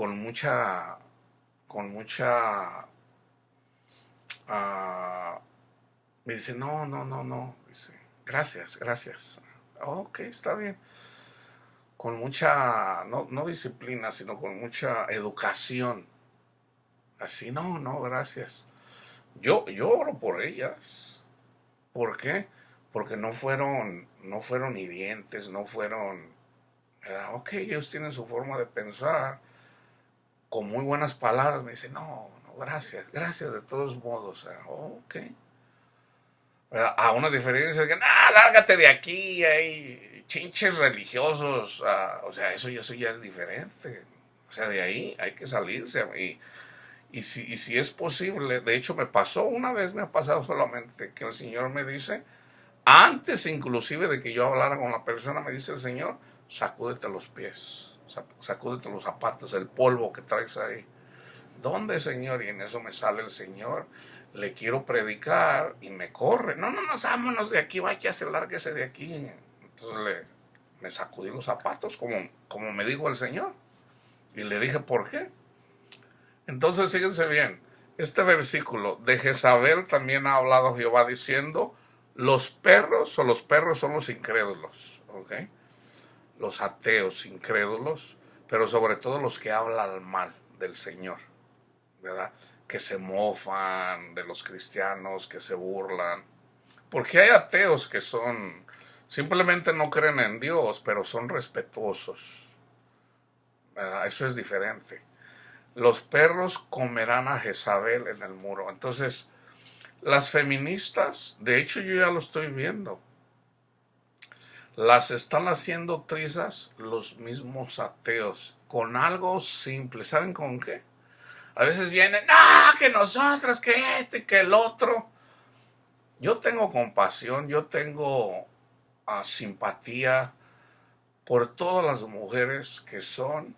me dice: no, dice: gracias. Ok, está bien. Con mucha, no disciplina, sino con mucha educación. Así: no, gracias. Yo oro por ellas. ¿Por qué? Porque no fueron hirientes, no fueron ¿verdad? Ok, ellos tienen su forma de pensar, con muy buenas palabras. Me dice, no, no, gracias, gracias de todos modos. Ok. ¿Verdad? A una diferencia de que, lárgate de aquí, hay chinches religiosos. O sea, eso ya es diferente. O sea, de ahí hay que salirse. Y si es posible, de hecho me pasó una vez, me ha pasado solamente que el Señor me dice, antes inclusive de que yo hablara con la persona, me dice el Señor, sacúdete los pies, sacúdete los zapatos, el polvo que traes ahí. ¿Dónde, Señor? Y en eso me sale el Señor, le quiero predicar y me corre. No, no, no, vámonos de aquí, vaya, se lárguese de aquí. Entonces me sacudí los zapatos como me dijo el Señor. Y le dije, ¿por qué? Entonces, fíjense bien, este versículo de Jezabel también ha hablado Jehová diciendo, los perros son los incrédulos, ¿ok? Los ateos incrédulos, pero sobre todo los que hablan mal del Señor, ¿verdad? Que se mofan de los cristianos, que se burlan. Porque hay ateos que simplemente no creen en Dios, pero son respetuosos, ¿verdad? Eso es diferente. Los perros comerán a Jezabel en el muro. Entonces, las feministas, de hecho yo ya lo estoy viendo, las están haciendo trizas los mismos ateos, con algo simple. ¿Saben con qué? A veces vienen, que nosotras, que este, que el otro. Yo tengo compasión, yo tengo simpatía por todas las mujeres que son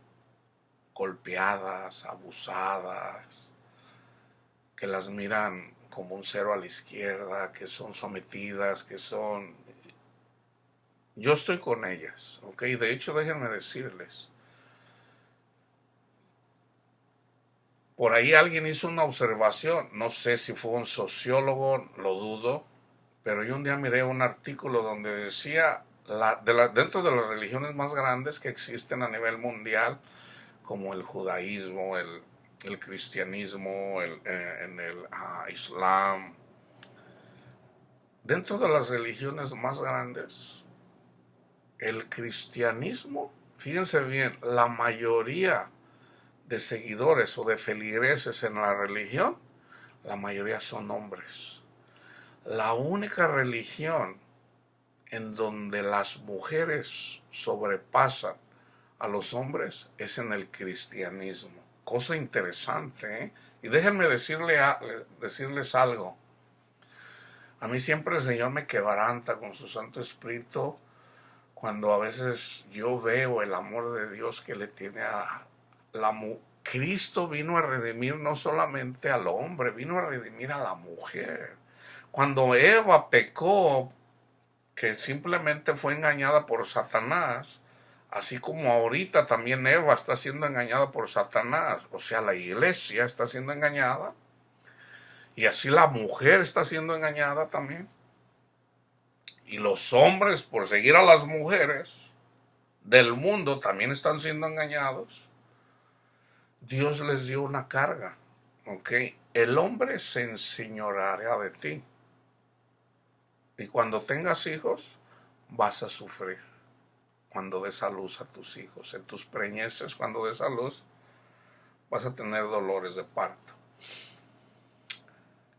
golpeadas, abusadas, que las miran como un cero a la izquierda, que son sometidas, que son... Yo estoy con ellas, ¿ok? De hecho, déjenme decirles, por ahí alguien hizo una observación, no sé si fue un sociólogo, lo dudo, pero yo un día miré un artículo donde decía, dentro de las religiones más grandes que existen a nivel mundial, como el judaísmo, el cristianismo, en el islam, dentro de las religiones más grandes, el cristianismo, fíjense bien, la mayoría de seguidores o de feligreses en la religión, la mayoría son hombres. La única religión en donde las mujeres sobrepasan a los hombres es en el cristianismo. Cosa interesante, ¿eh? Y déjenme decirles algo. A mí siempre el Señor me quebranta con su Santo Espíritu cuando a veces yo veo el amor de Dios que le tiene a la mujer. Cristo vino a redimir no solamente al hombre, vino a redimir a la mujer. Cuando Eva pecó, que simplemente fue engañada por Satanás, así como ahorita también Eva está siendo engañada por Satanás, o sea, la iglesia está siendo engañada, y así la mujer está siendo engañada también. Y los hombres, por seguir a las mujeres del mundo, también están siendo engañados. Dios les dio una carga, ¿ok? El hombre se enseñoreará de ti. Y cuando tengas hijos, vas a sufrir. Cuando des a luz a tus hijos, en tus preñeces, cuando des a luz, vas a tener dolores de parto.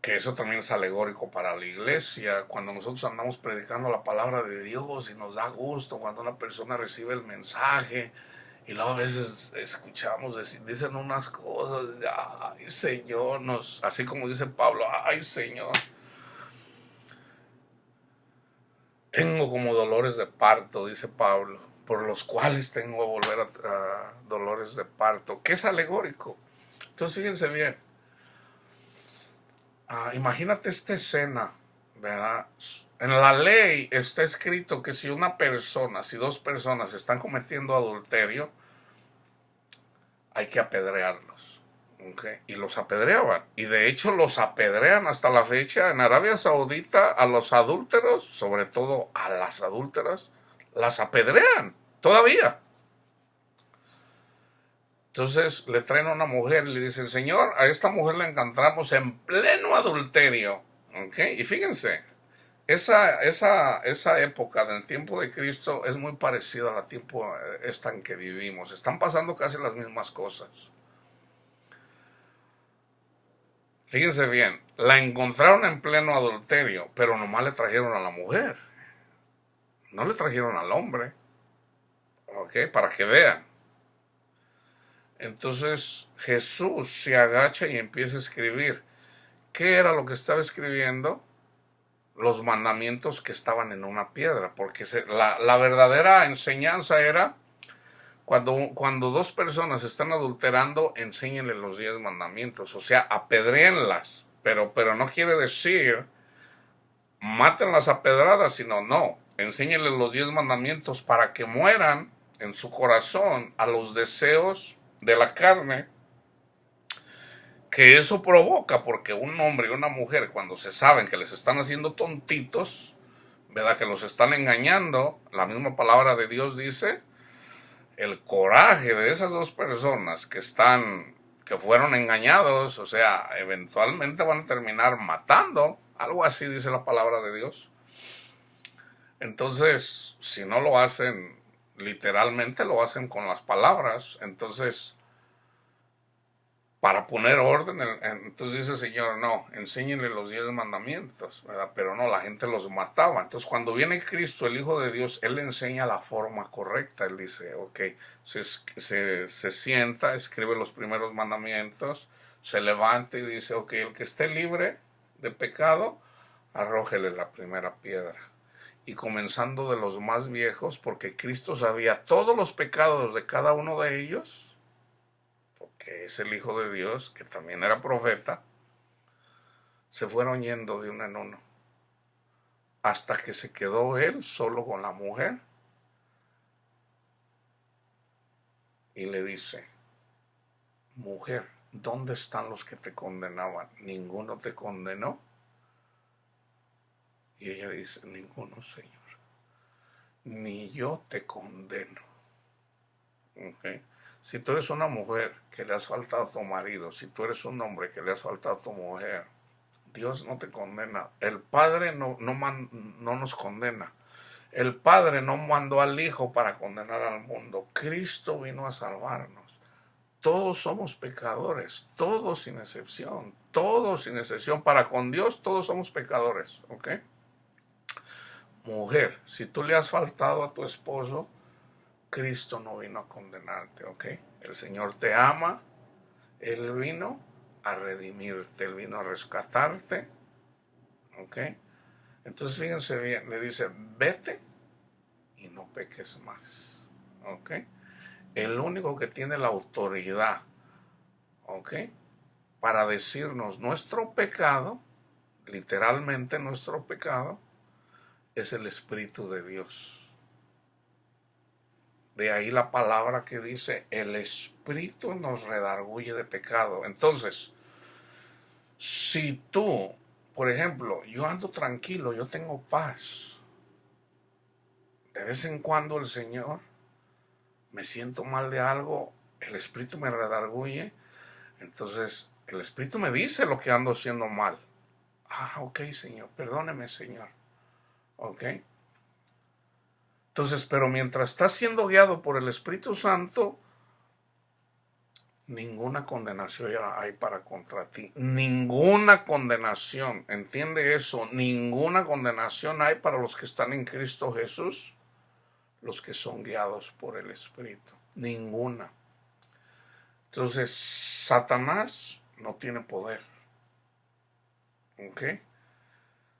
Que eso también es alegórico para la iglesia, cuando nosotros andamos predicando la palabra de Dios y nos da gusto, cuando una persona recibe el mensaje y luego a veces escuchamos, dicen unas cosas, ay Señor, así como dice Pablo, ay Señor, tengo como dolores de parto, dice Pablo, por los cuales tengo que volver a dolores de parto, que es alegórico. Entonces fíjense bien, imagínate esta escena, ¿verdad? En la ley está escrito que si si dos personas están cometiendo adulterio, hay que apedrearlos. ¿Okay? Y los apedreaban. Y de hecho los apedrean hasta la fecha. En Arabia Saudita a los adúlteros, sobre todo a las adúlteras, las apedrean todavía. Entonces le traen a una mujer y le dicen, Señor, a esta mujer la encontramos en pleno adulterio. ¿Okay? Y fíjense, esa época del tiempo de Cristo es muy parecida a la tiempo esta en que vivimos. Están pasando casi las mismas cosas. Fíjense bien, la encontraron en pleno adulterio, pero nomás le trajeron a la mujer, no le trajeron al hombre, ¿ok? Para que vean. Entonces Jesús se agacha y empieza a escribir. ¿Qué era lo que estaba escribiendo? Los mandamientos que estaban en una piedra, porque la verdadera enseñanza era cuando dos personas están adulterando, enséñenle los 10 mandamientos, o sea, apedréenlas, pero no quiere decir mátenlas a pedradas, sino no, enséñenle los 10 mandamientos para que mueran en su corazón a los deseos de la carne que eso provoca, porque un hombre y una mujer cuando se saben que les están haciendo tontitos, ¿verdad? Que los están engañando, la misma palabra de Dios dice, el coraje de esas dos personas que fueron engañados, o sea, eventualmente van a terminar matando, algo así dice la palabra de Dios. Entonces, si no lo hacen literalmente, lo hacen con las palabras. Entonces, para poner orden, entonces dice el Señor, no, enséñenle los 10 mandamientos, ¿verdad? Pero no, la gente los mataba. Entonces cuando viene Cristo, el Hijo de Dios, Él le enseña la forma correcta. Él dice, ok, se sienta, escribe los primeros mandamientos, se levanta y dice, ok, el que esté libre de pecado, arrójele la primera piedra. Y comenzando de los más viejos, porque Cristo sabía todos los pecados de cada uno de ellos, que es el Hijo de Dios, que también era profeta, se fueron yendo de uno en uno, hasta que se quedó él solo con la mujer, y le dice, mujer, ¿dónde están los que te condenaban? ¿Ninguno te condenó? Y ella dice, ninguno, Señor, ni yo te condeno. ¿Okay? Si tú eres una mujer que le has faltado a tu marido, si tú eres un hombre que le has faltado a tu mujer, Dios no te condena. El Padre no nos condena. El Padre no mandó al Hijo para condenar al mundo. Cristo vino a salvarnos. Todos somos pecadores, todos sin excepción, todos sin excepción. Para con Dios todos somos pecadores, ¿ok? Mujer, si tú le has faltado a tu esposo, Cristo no vino a condenarte, ¿ok? El Señor te ama, Él vino a redimirte, Él vino a rescatarte, ¿ok? Entonces fíjense bien, le dice, vete y no peques más, ¿ok? El único que tiene la autoridad, ¿ok? Para decirnos nuestro pecado, literalmente nuestro pecado, es el Espíritu de Dios. De ahí la palabra que dice, el Espíritu nos redarguye de pecado. Entonces, si tú, por ejemplo, yo ando tranquilo, yo tengo paz, de vez en cuando el Señor, me siento mal de algo, el Espíritu me redarguye, entonces el Espíritu me dice lo que ando haciendo mal. Ah, ok, Señor, perdóneme, Señor. Ok. Entonces, pero mientras estás siendo guiado por el Espíritu Santo, ninguna condenación hay para contra ti. Ninguna condenación. ¿Entiende eso? Ninguna condenación hay para los que están en Cristo Jesús, los que son guiados por el Espíritu. Ninguna. Entonces, Satanás no tiene poder. ¿Ok?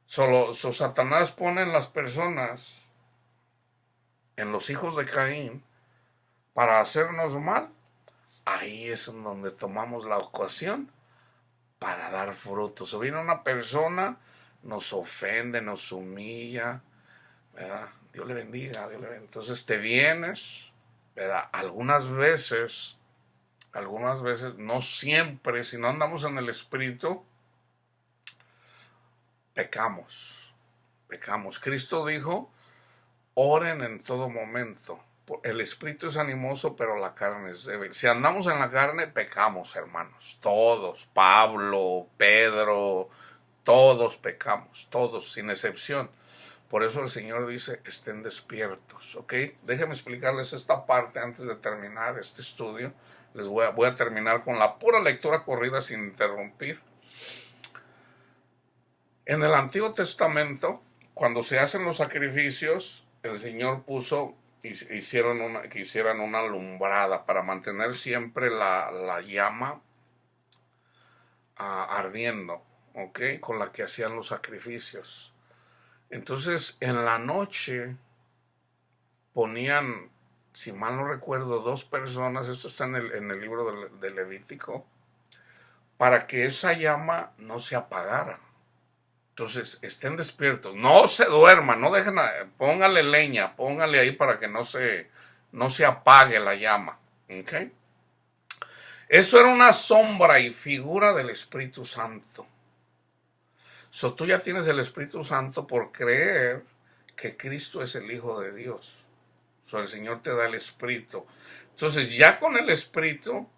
Solo Satanás pone en las personas, en los hijos de Caín, para hacernos mal. Ahí es en donde tomamos la ocasión para dar frutos. O viene una persona, nos ofende, nos humilla, ¿verdad? Dios le bendiga, Dios le bendiga. Entonces te vienes, ¿verdad? Algunas veces, no siempre, si no andamos en el Espíritu, pecamos. Cristo dijo, oren en todo momento. El espíritu es animoso, pero la carne es débil. Si andamos en la carne, pecamos, hermanos. Todos, Pablo, Pedro, todos pecamos, todos, sin excepción. Por eso el Señor dice, estén despiertos, ¿ok? Déjenme explicarles esta parte antes de terminar este estudio. Voy a terminar con la pura lectura corrida sin interrumpir. En el Antiguo Testamento, cuando se hacen los sacrificios, el Señor puso, que hicieran una alumbrada para mantener siempre la llama ardiendo, ¿ok? Con la que hacían los sacrificios. Entonces, en la noche ponían, si mal no recuerdo, 2 personas, esto está en el libro de Levítico, para que esa llama no se apagara. Entonces, estén despiertos, no se duerman, no dejen, póngale leña, póngale ahí para que no se apague la llama. ¿Okay? Eso era una sombra y figura del Espíritu Santo. Tú ya tienes el Espíritu Santo por creer que Cristo es el Hijo de Dios. El Señor te da el Espíritu. Entonces, ya con el Espíritu,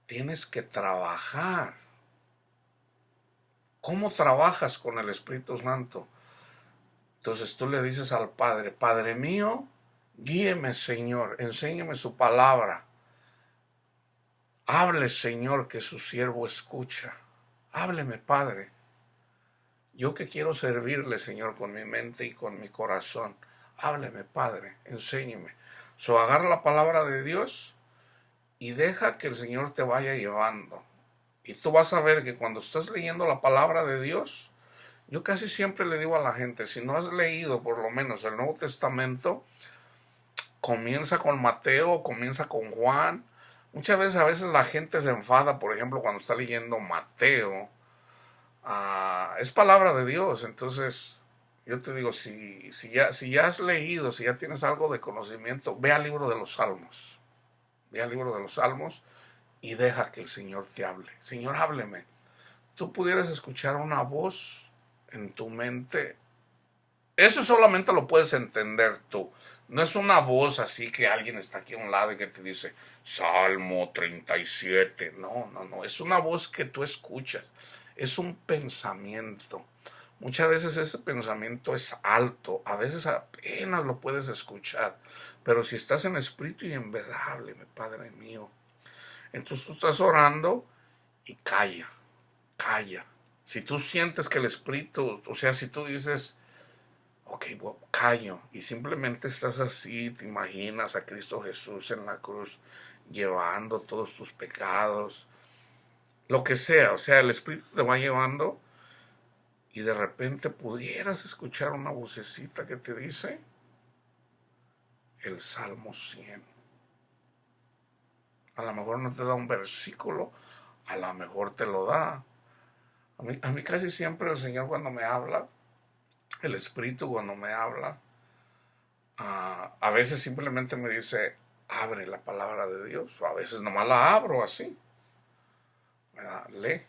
tienes que trabajar. ¿Cómo trabajas con el Espíritu Santo? Entonces tú le dices al Padre, Padre mío, guíeme, Señor, enséñame su palabra. Hable, Señor, que su siervo escucha. Hábleme, Padre. Yo que quiero servirle, Señor, con mi mente y con mi corazón. Hábleme, Padre, enséñeme. Agarra la palabra de Dios y deja que el Señor te vaya llevando. Y tú vas a ver que cuando estás leyendo la palabra de Dios, yo casi siempre le digo a la gente, si no has leído por lo menos el Nuevo Testamento, comienza con Mateo, comienza con Juan. Muchas veces, a veces la gente se enfada, por ejemplo, cuando está leyendo Mateo. Es palabra de Dios, entonces yo te digo, si ya has leído, si ya tienes algo de conocimiento, ve al libro de los Salmos. Ve al libro de los Salmos y deja que el Señor te hable. Señor, hábleme. Tú pudieras escuchar una voz en tu mente. Eso solamente lo puedes entender tú. No es una voz así que alguien está aquí a un lado y que te dice Salmo 37. No. Es una voz que tú escuchas. Es un pensamiento. Muchas veces ese pensamiento es alto. A veces apenas lo puedes escuchar. Pero si estás en espíritu y en verdad, hábleme, Padre mío. Entonces tú estás orando y calla. Si tú sientes que el espíritu, o sea, si tú dices, ok, bueno, callo, y simplemente estás así, te imaginas a Cristo Jesús en la cruz llevando todos tus pecados, lo que sea, o sea, el espíritu te va llevando y de repente pudieras escuchar una vocecita que te dice el Salmo 100. A lo mejor no te da un versículo, a lo mejor te lo da. A mí casi siempre el Señor cuando me habla, el Espíritu cuando me habla, a veces simplemente me dice, abre la palabra de Dios, o a veces nomás la abro así, lee.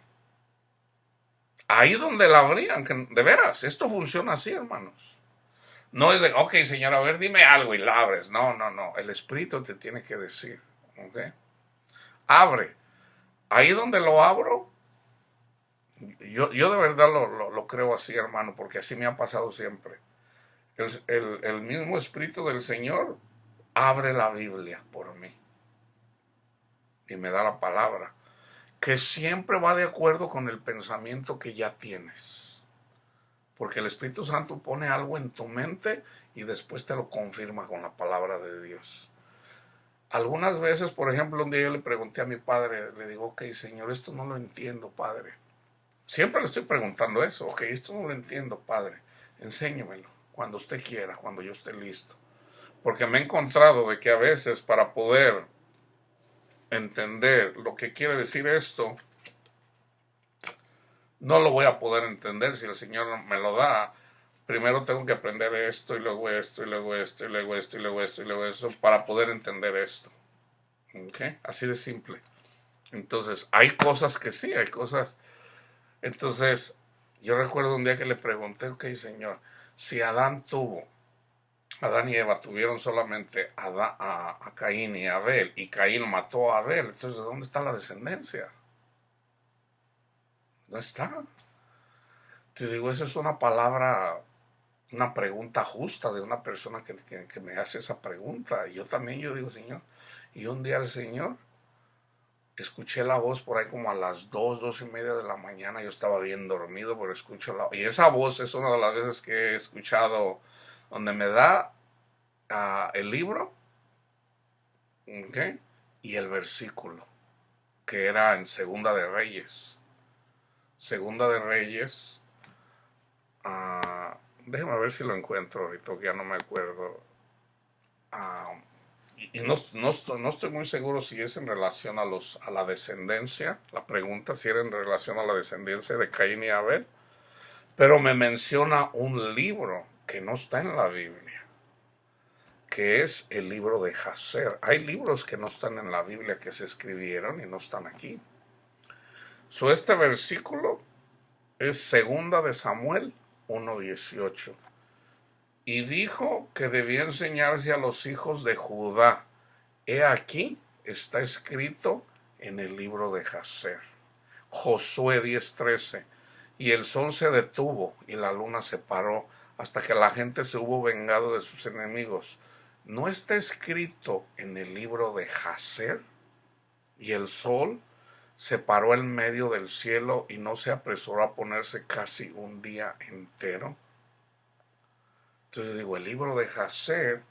Ahí donde la abrían, de veras, esto funciona así, hermanos. No es de, ok, Señor, a ver, dime algo y la abres. No, el Espíritu te tiene que decir, ok. Abre. Ahí donde lo abro, yo de verdad lo creo así, hermano, porque así me ha pasado siempre. El mismo Espíritu del Señor abre la Biblia por mí y me da la palabra, que siempre va de acuerdo con el pensamiento que ya tienes. Porque el Espíritu Santo pone algo en tu mente y después te lo confirma con la palabra de Dios. Algunas veces, por ejemplo, un día yo le pregunté a mi padre, le digo, ok, Señor, esto no lo entiendo, Padre. Siempre le estoy preguntando eso, ok, esto no lo entiendo, Padre. Enséñamelo cuando usted quiera, cuando yo esté listo. Porque me he encontrado de que a veces para poder entender lo que quiere decir esto, no lo voy a poder entender si el Señor me lo da. Primero tengo que aprender esto y luego esto y luego esto y luego esto y luego esto y luego esto para poder entender esto. ¿Okay? Así de simple. Entonces, hay cosas que sí, hay cosas. Entonces, yo recuerdo un día que le pregunté, ok, Señor, si Adán y Eva tuvieron solamente a Caín y a Abel, y Caín mató a Abel, entonces, ¿dónde está la descendencia? No está. Te digo, eso es una palabra una pregunta justa de una persona que me hace esa pregunta. Y yo también, yo digo, Señor, y un día el Señor, escuché la voz por ahí como a las 2:30 de la mañana. Yo estaba bien dormido, pero escucho y esa voz es una de las veces que he escuchado donde me da el libro, ¿ok? Y el versículo, que era en Segunda de Reyes. Segunda de Reyes, déjeme ver si lo encuentro ahorita, que ya no me acuerdo. Ah, y no estoy muy seguro si es en relación a la descendencia, la pregunta si era en relación a la descendencia de Caín y Abel, pero me menciona un libro que no está en la Biblia, que es el libro de Jacer. Hay libros que no están en la Biblia que se escribieron y no están aquí. Este versículo es Segunda de Samuel 1:18. Y dijo que debía enseñarse a los hijos de Judá. He aquí, está escrito en el libro de Jacer. Josué 10:13. Y el sol se detuvo y la luna se paró hasta que la gente se hubo vengado de sus enemigos. ¿No está escrito en el libro de Jacer? Y el sol se paró en medio del cielo y no se apresuró a ponerse casi un día entero. Entonces yo digo, el libro de Jacer.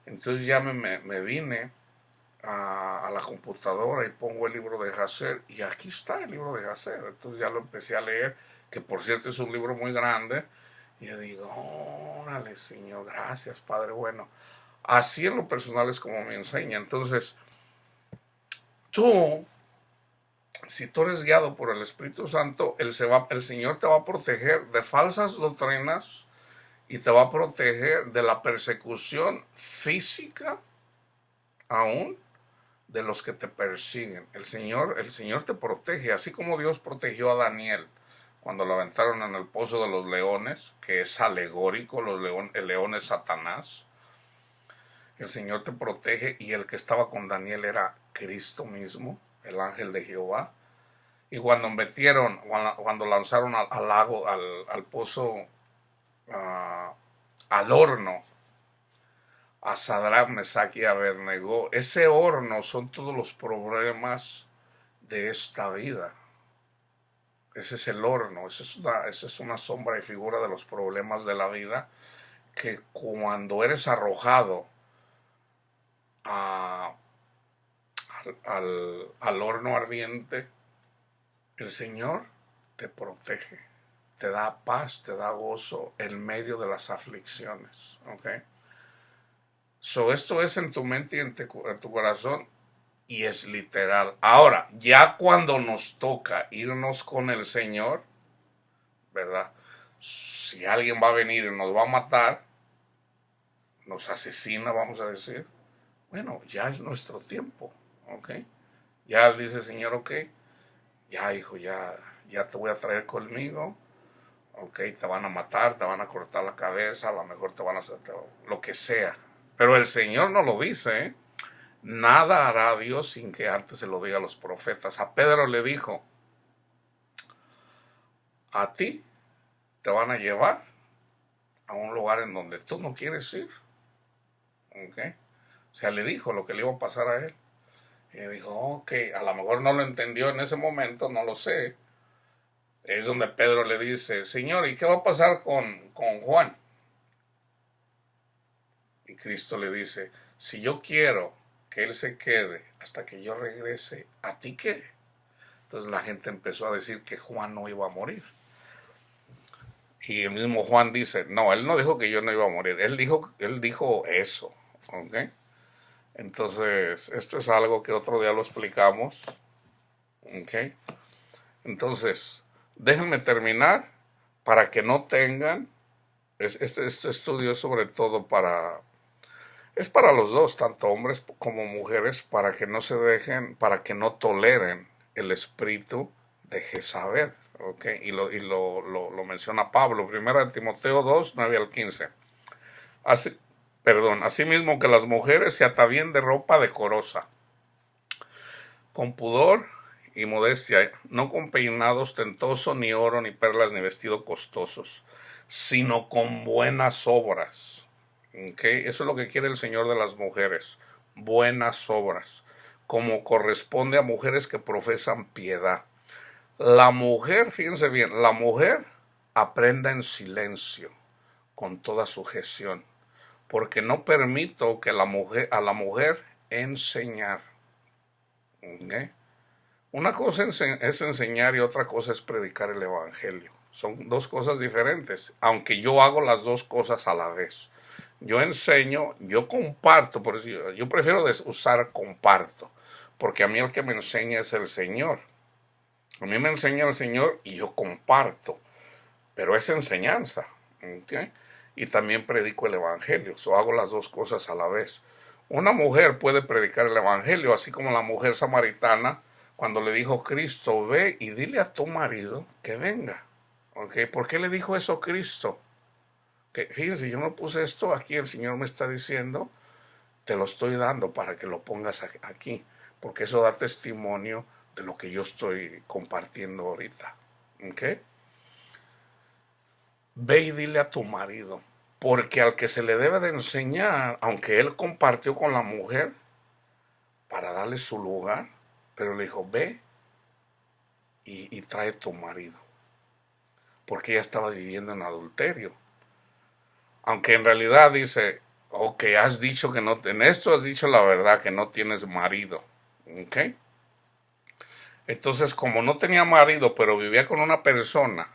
Entonces ya me vine a la computadora y pongo el libro de Jacer y aquí está el libro de Jacer. Entonces ya lo empecé a leer, que por cierto es un libro muy grande. Y yo digo, órale, Señor, gracias, Padre bueno. Así en lo personal es como me enseña. Entonces, tú, si tú eres guiado por el Espíritu Santo, el Señor te va a proteger de falsas doctrinas y te va a proteger de la persecución física aún de los que te persiguen. El Señor te protege, así como Dios protegió a Daniel cuando lo aventaron en el pozo de los leones, que es alegórico, el león es Satanás. El Señor te protege y el que estaba con Daniel era Cristo mismo, el ángel de Jehová. Y cuando cuando lanzaron al lago, al pozo, al horno, a Sadrach, Mesach y Abednego, ese horno son todos los problemas de esta vida. Ese es el horno, esa es una sombra y figura de los problemas de la vida, que cuando eres arrojado a, al horno ardiente, el Señor te protege, te da paz, te da gozo en medio de las aflicciones. ¿Ok? Esto es en tu mente y en tu corazón, y es literal. Ahora, ya cuando nos toca irnos con el Señor, ¿verdad? Si alguien va a venir y nos va a matar, nos asesina, vamos a decir, bueno, ya es nuestro tiempo, ¿ok? Ya dice el Señor, ok, ya hijo, ya te voy a traer conmigo, ok, te van a matar, te van a cortar la cabeza, a lo mejor te van a hacer lo que sea. Pero el Señor no lo dice, ¿eh? Nada hará Dios sin que antes se lo diga a los profetas. A Pedro le dijo, a ti te van a llevar a un lugar en donde tú no quieres ir. ¿Ok? O sea, le dijo lo que le iba a pasar a él. Y dijo, ok, a lo mejor no lo entendió en ese momento, no lo sé. Es donde Pedro le dice, Señor, ¿y qué va a pasar con Juan? Y Cristo le dice, si yo quiero que él se quede hasta que yo regrese, ¿a ti qué? Entonces la gente empezó a decir que Juan no iba a morir. Y el mismo Juan dice, no, él no dijo que yo no iba a morir, él dijo eso, ¿ok? Entonces, esto es algo que otro día lo explicamos, ¿ok? Entonces, déjenme terminar para que no tengan, este estudio es sobre todo es para los dos, tanto hombres como mujeres, para que no se dejen, para que no toleren el espíritu de Jezabel. Okay, y lo menciona Pablo, 1 Timoteo 2, 9 al 15. Asimismo que las mujeres se atavíen de ropa decorosa, con pudor y modestia, no con peinado ostentoso, ni oro, ni perlas, ni vestido costosos, sino con buenas obras. ¿Okay? Eso es lo que quiere el Señor de las mujeres, buenas obras, como corresponde a mujeres que profesan piedad. La mujer, fíjense bien, la mujer aprenda en silencio, con toda sujeción, porque no permito que a la mujer enseñar. ¿Okay? Una cosa es enseñar y otra cosa es predicar el evangelio. Son dos cosas diferentes, aunque yo hago las dos cosas a la vez. Yo enseño, yo comparto, por eso yo prefiero usar comparto, porque a mí el que me enseña es el Señor. A mí me enseña el Señor y yo comparto, pero es enseñanza. ¿Okay? Y también predico el evangelio, hago las dos cosas a la vez. Una mujer puede predicar el evangelio, así como la mujer samaritana, cuando le dijo Cristo, ve y dile a tu marido que venga. ¿Okay? ¿Por qué le dijo eso Cristo? Que, fíjense, yo no puse esto aquí, el Señor me está diciendo, te lo estoy dando para que lo pongas aquí, porque eso da testimonio de lo que yo estoy compartiendo ahorita. ¿Okay? Ve y dile a tu marido, porque al que se le debe de enseñar, aunque él compartió con la mujer para darle su lugar, pero le dijo, ve y trae tu marido, porque ella estaba viviendo en adulterio. Aunque en realidad dice, ok, has dicho que no, en esto has dicho la verdad, que no tienes marido. ¿Ok? Entonces, como no tenía marido, pero vivía con una persona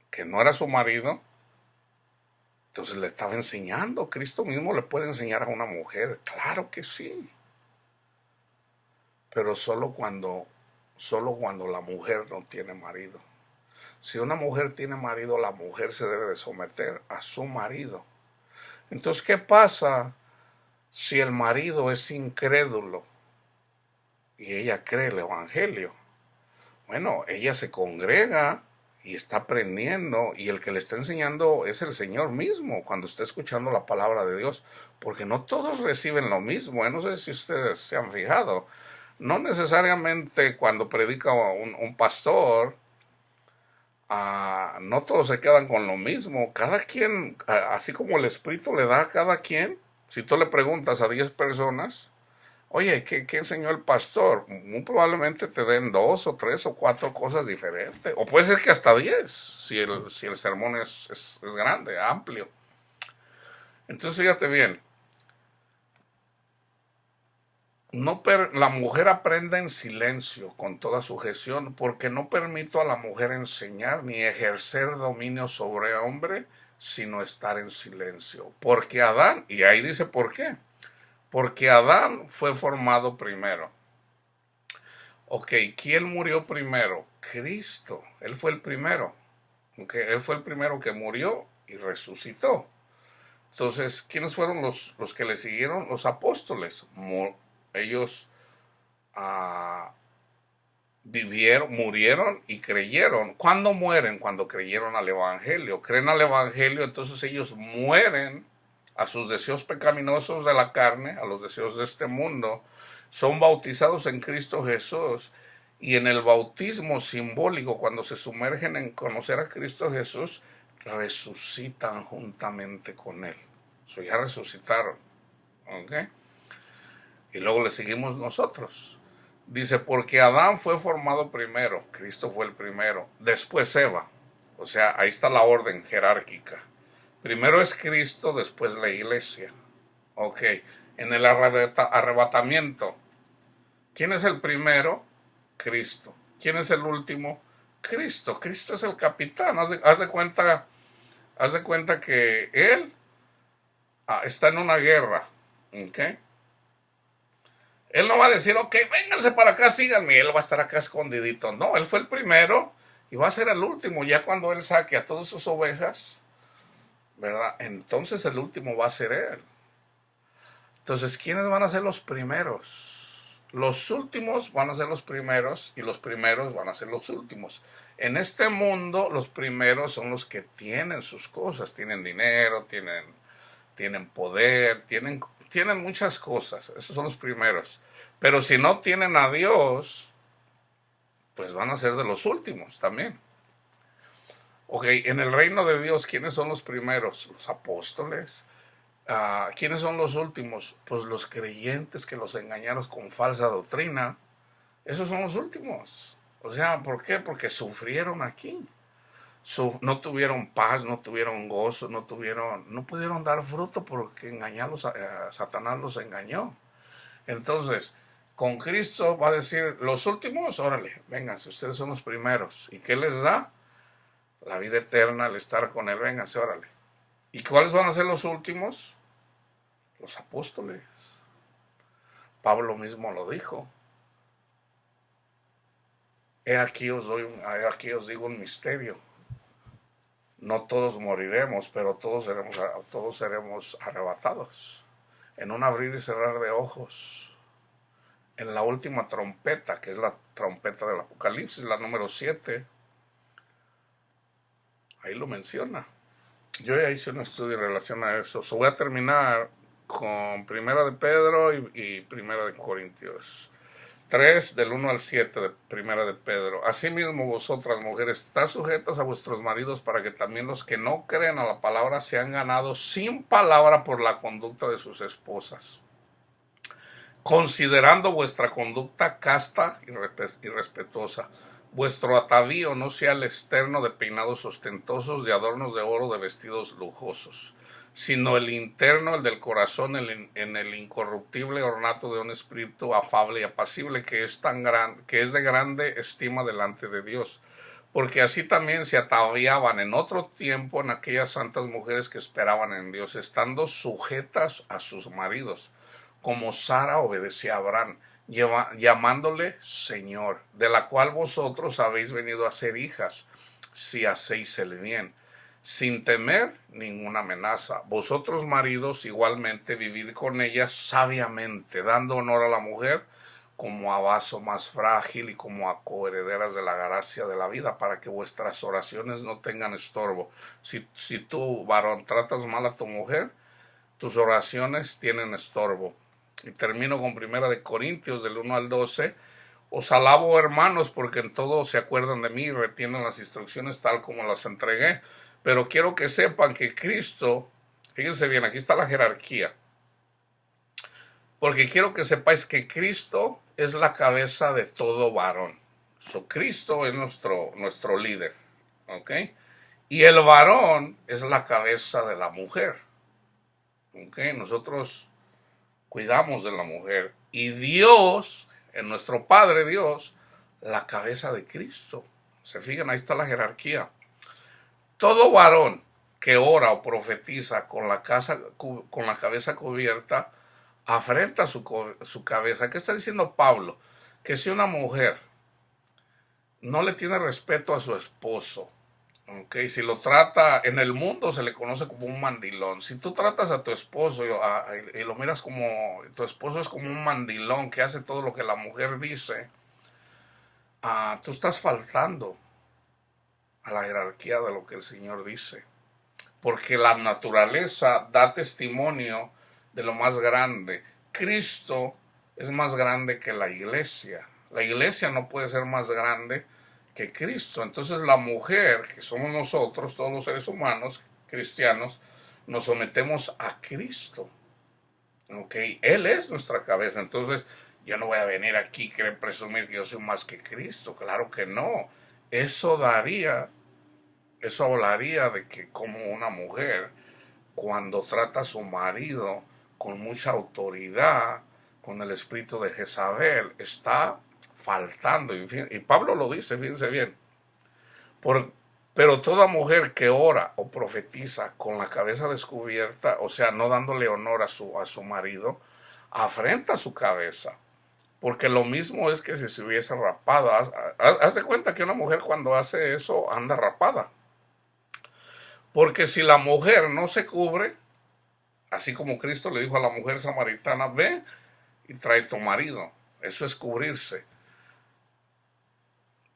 que no era su marido, entonces le estaba enseñando. Cristo mismo le puede enseñar a una mujer, claro que sí. Pero solo cuando la mujer no tiene marido. Si una mujer tiene marido, la mujer se debe de someter a su marido. Entonces, ¿qué pasa si el marido es incrédulo y ella cree el evangelio? Bueno, ella se congrega y está aprendiendo, y el que le está enseñando es el Señor mismo cuando está escuchando la palabra de Dios, porque no todos reciben lo mismo. No sé si ustedes se han fijado. No necesariamente cuando predica un pastor, no todos se quedan con lo mismo. Cada quien, así como el Espíritu le da a cada quien, si tú le preguntas a 10 personas, oye, ¿qué enseñó el pastor? Muy probablemente te den 2 o 3 o 4 cosas diferentes. O puede ser que hasta 10, si el sermón es grande, amplio. Entonces fíjate bien, la mujer aprende en silencio con toda sujeción, porque no permito a la mujer enseñar ni ejercer dominio sobre hombre, sino estar en silencio. Porque Adán, y ahí dice por qué, porque Adán fue formado primero. Ok, ¿quién murió primero? Cristo, él fue el primero. Okay, él fue el primero que murió y resucitó. Entonces, ¿quiénes fueron los que le siguieron? Los apóstoles. Ellos vivieron, murieron y creyeron. ¿Cuándo mueren? Cuando creyeron al Evangelio. Creen al Evangelio, entonces ellos mueren a sus deseos pecaminosos de la carne, a los deseos de este mundo. Son bautizados en Cristo Jesús, y en el bautismo simbólico, cuando se sumergen en conocer a Cristo Jesús, resucitan juntamente con Él. So, ya resucitaron. ¿Okay? Y luego le seguimos nosotros. Dice, porque Adán fue formado primero, Cristo fue el primero, después Eva. O sea, ahí está la orden jerárquica. Primero es Cristo, después la iglesia. Ok, en el arrebatamiento, ¿quién es el primero? Cristo. ¿Quién es el último? Cristo. Cristo es el capitán. Haz de cuenta que Él está en una guerra. ¿Ok? Él no va a decir, ok, vénganse para acá, síganme. Él va a estar acá escondidito. No, Él fue el primero y va a ser el último. Ya cuando Él saque a todas sus ovejas, ¿verdad? Entonces el último va a ser Él. Entonces, ¿quiénes van a ser los primeros? Los últimos van a ser los primeros y los primeros van a ser los últimos. En este mundo, los primeros son los que tienen sus cosas. Tienen dinero, tienen poder, tienen muchas cosas. Esos son los primeros. Pero si no tienen a Dios, pues van a ser de los últimos también. Ok, en el reino de Dios, ¿quiénes son los primeros? Los apóstoles. ¿Quiénes son los últimos? Pues los creyentes que los engañaron con falsa doctrina. Esos son los últimos. O sea, ¿por qué? Porque sufrieron aquí. No tuvieron paz, no tuvieron gozo, no pudieron dar fruto porque Satanás los engañó. Entonces, con Cristo va a decir, los últimos, órale, vénganse, ustedes son los primeros. ¿Y qué les da? La vida eterna, al estar con Él, vénganse, órale. ¿Y cuáles van a ser los últimos? Los apóstoles. Pablo mismo lo dijo. He aquí os digo un misterio. No todos moriremos, pero todos seremos arrebatados. En un abrir y cerrar de ojos. En la última trompeta, que es la trompeta del Apocalipsis, la número 7. Ahí lo menciona. Yo ya hice un estudio en relación a eso. Voy a terminar con Primera de Pedro y Primera de Corintios 3, del 1 al 7 de Primera de Pedro. Asimismo vosotras, mujeres, estad sujetas a vuestros maridos, para que también los que no creen a la palabra sean ganados sin palabra por la conducta de sus esposas, considerando vuestra conducta casta y respetuosa. Vuestro atavío no sea el externo de peinados ostentosos, de adornos de oro, de vestidos lujosos, sino el interno, el del corazón, en el incorruptible ornato de un espíritu afable y apacible, que es de grande estima delante de Dios. Porque así también se ataviaban en otro tiempo en aquellas santas mujeres que esperaban en Dios, estando sujetas a sus maridos, como Sara obedecía a Abraham, llamándole Señor, de la cual vosotros habéis venido a ser hijas, si hacéis el bien, sin temer ninguna amenaza. Vosotros, maridos, igualmente vivid con ella sabiamente, dando honor a la mujer como a vaso más frágil y como a coherederas de la gracia de la vida, para que vuestras oraciones no tengan estorbo. Si tú, varón, tratas mal a tu mujer, tus oraciones tienen estorbo. Y termino con Primera de Corintios, del 1 al 12. Os alabo, hermanos, porque en todo se acuerdan de mí y retienen las instrucciones tal como las entregué. Pero quiero que sepan que Cristo, fíjense bien, aquí está la jerarquía, porque quiero que sepáis que Cristo es la cabeza de todo varón. Cristo es nuestro líder, ¿ok? Y el varón es la cabeza de la mujer, ¿ok? Nosotros cuidamos de la mujer, y Dios, en nuestro Padre Dios, la cabeza de Cristo. Se fijan, ahí está la jerarquía. Todo varón que ora o profetiza con la cabeza cubierta afrenta su cabeza. ¿Qué está diciendo Pablo? Que si una mujer no le tiene respeto a su esposo, okay, si lo trata, en el mundo se le conoce como un mandilón. Si tú tratas a tu esposo y lo miras como, tu esposo es como un mandilón que hace todo lo que la mujer dice, tú estás faltando a la jerarquía de lo que el Señor dice. Porque la naturaleza da testimonio de lo más grande. Cristo es más grande que la iglesia. La iglesia no puede ser más grande que Cristo. Entonces la mujer, que somos nosotros, todos los seres humanos cristianos, nos sometemos a Cristo. ¿Okay? Él es nuestra cabeza. Entonces yo no voy a venir aquí y querer presumir que yo soy más que Cristo. Claro que no. Eso hablaría de que como una mujer, cuando trata a su marido con mucha autoridad, con el espíritu de Jezabel, está faltando. Y Pablo lo dice, fíjense bien. Pero toda mujer que ora o profetiza con la cabeza descubierta, o sea, no dándole honor a su marido, afrenta su cabeza. Porque lo mismo es que si se hubiese rapada. Haz de cuenta que una mujer cuando hace eso anda rapada. Porque si la mujer no se cubre, así como Cristo le dijo a la mujer samaritana, ve y trae tu marido. Eso es cubrirse.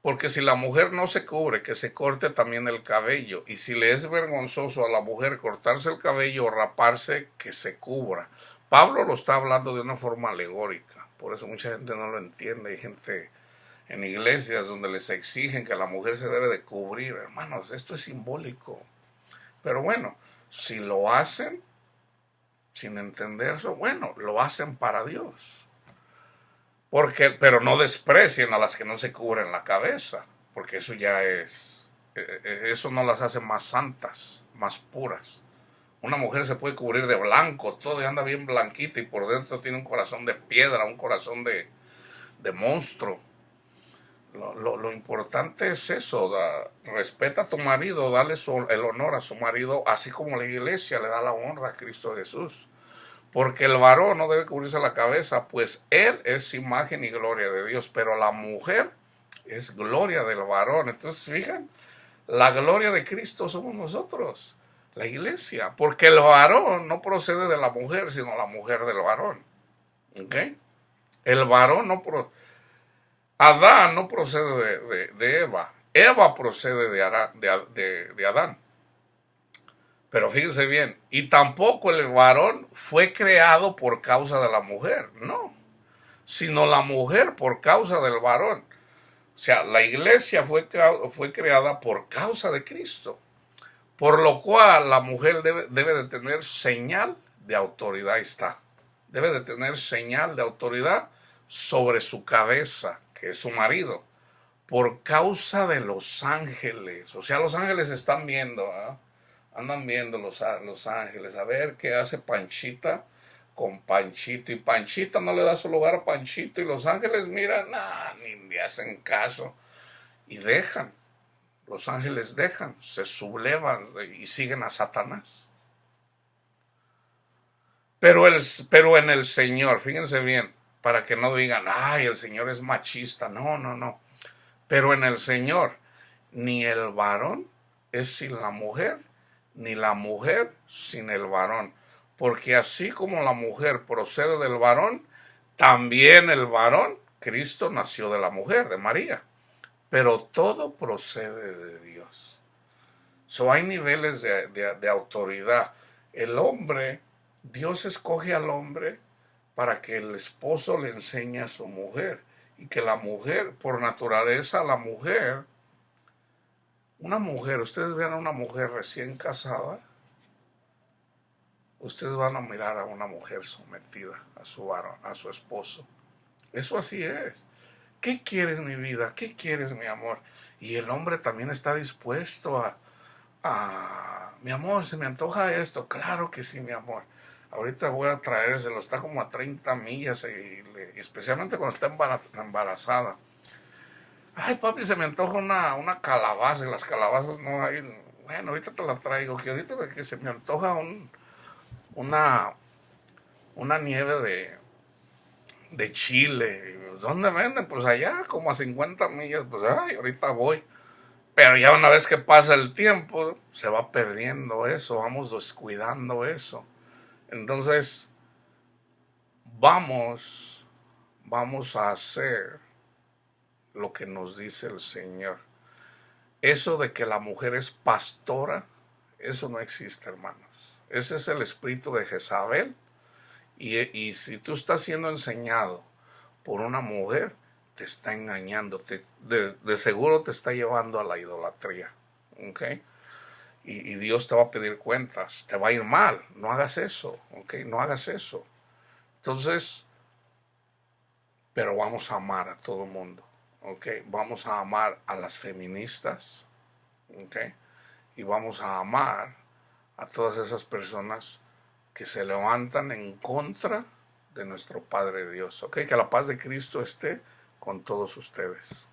Porque si la mujer no se cubre, que se corte también el cabello. Y si le es vergonzoso a la mujer cortarse el cabello o raparse, que se cubra. Pablo lo está hablando de una forma alegórica. Por eso mucha gente no lo entiende. Hay gente en iglesias donde les exigen que la mujer se debe de cubrir. Hermanos, esto es simbólico. Pero bueno, si lo hacen sin entender eso, bueno, lo hacen para Dios. Pero no desprecien a las que no se cubren la cabeza, porque eso ya es, eso no las hace más santas, más puras. Una mujer se puede cubrir de blanco, todo y anda bien blanquita y por dentro tiene un corazón de piedra, un corazón de monstruo. Lo importante es eso, respeta a tu marido, dale el honor a su marido, así como la iglesia le da la honra a Cristo Jesús. Porque el varón no debe cubrirse la cabeza, pues él es imagen y gloria de Dios, pero la mujer es gloria del varón. Entonces, fijan, la gloria de Cristo somos nosotros, la iglesia, porque el varón no procede de la mujer, sino la mujer del varón. ¿Ok? El varón no procede. Adán no procede de Eva. Eva procede de Adán. Pero fíjense bien, y tampoco el varón fue creado por causa de la mujer, no, sino la mujer por causa del varón. O sea, la iglesia fue creada por causa de Cristo, por lo cual la mujer debe de tener señal de autoridad, ahí está. Debe de tener señal de autoridad sobre su cabeza, que es su marido, por causa de los ángeles. O sea, los ángeles están viendo, ¿eh? Andan viendo los ángeles, a ver qué hace Panchita con Panchito. Y Panchita no le da su lugar a Panchito. Y los ángeles miran, ni le hacen caso. Y dejan, los ángeles dejan, se sublevan y siguen a Satanás. Pero en el Señor, fíjense bien, para que no digan, ay, el Señor es machista. No, no, no. Pero en el Señor, ni el varón es sin la mujer, ni la mujer sin el varón. Porque así como la mujer procede del varón, también el varón, Cristo, nació de la mujer, de María. Pero todo procede de Dios. Hay niveles de autoridad. El hombre, Dios escoge al hombre para que el esposo le enseñe a su mujer. Y que la mujer, por naturaleza, una mujer, ustedes vean a una mujer recién casada, ustedes van a mirar a una mujer sometida a su varón, a su esposo. Eso así es. ¿Qué quieres, mi vida? ¿Qué quieres, mi amor? Y el hombre también está dispuesto mi amor, se me antoja esto. Claro que sí, mi amor. Ahorita voy a traérselo, está como a 30 millas, especialmente cuando está embarazada. Ay, papi, se me antoja una calabaza, y las calabazas no hay. Bueno, ahorita te las traigo, que ahorita que se me antoja una nieve de chile. ¿Dónde venden? Pues allá, como a 50 millas. Pues ay, ahorita voy. Pero ya una vez que pasa el tiempo, se va perdiendo eso, vamos descuidando eso. Entonces, vamos a hacer lo que nos dice el Señor. Eso de que la mujer es pastora, eso no existe, hermanos. Ese es el espíritu de Jezabel. Y si tú estás siendo enseñado por una mujer, te está engañando, de seguro te está llevando a la idolatría. ¿Ok? Y Dios te va a pedir cuentas, te va a ir mal, no hagas eso, ¿ok? No hagas eso. Entonces, pero vamos a amar a todo el mundo, ¿ok? Vamos a amar a las feministas, ¿ok? Y vamos a amar a todas esas personas que se levantan en contra de nuestro Padre Dios, ¿ok? Que la paz de Cristo esté con todos ustedes.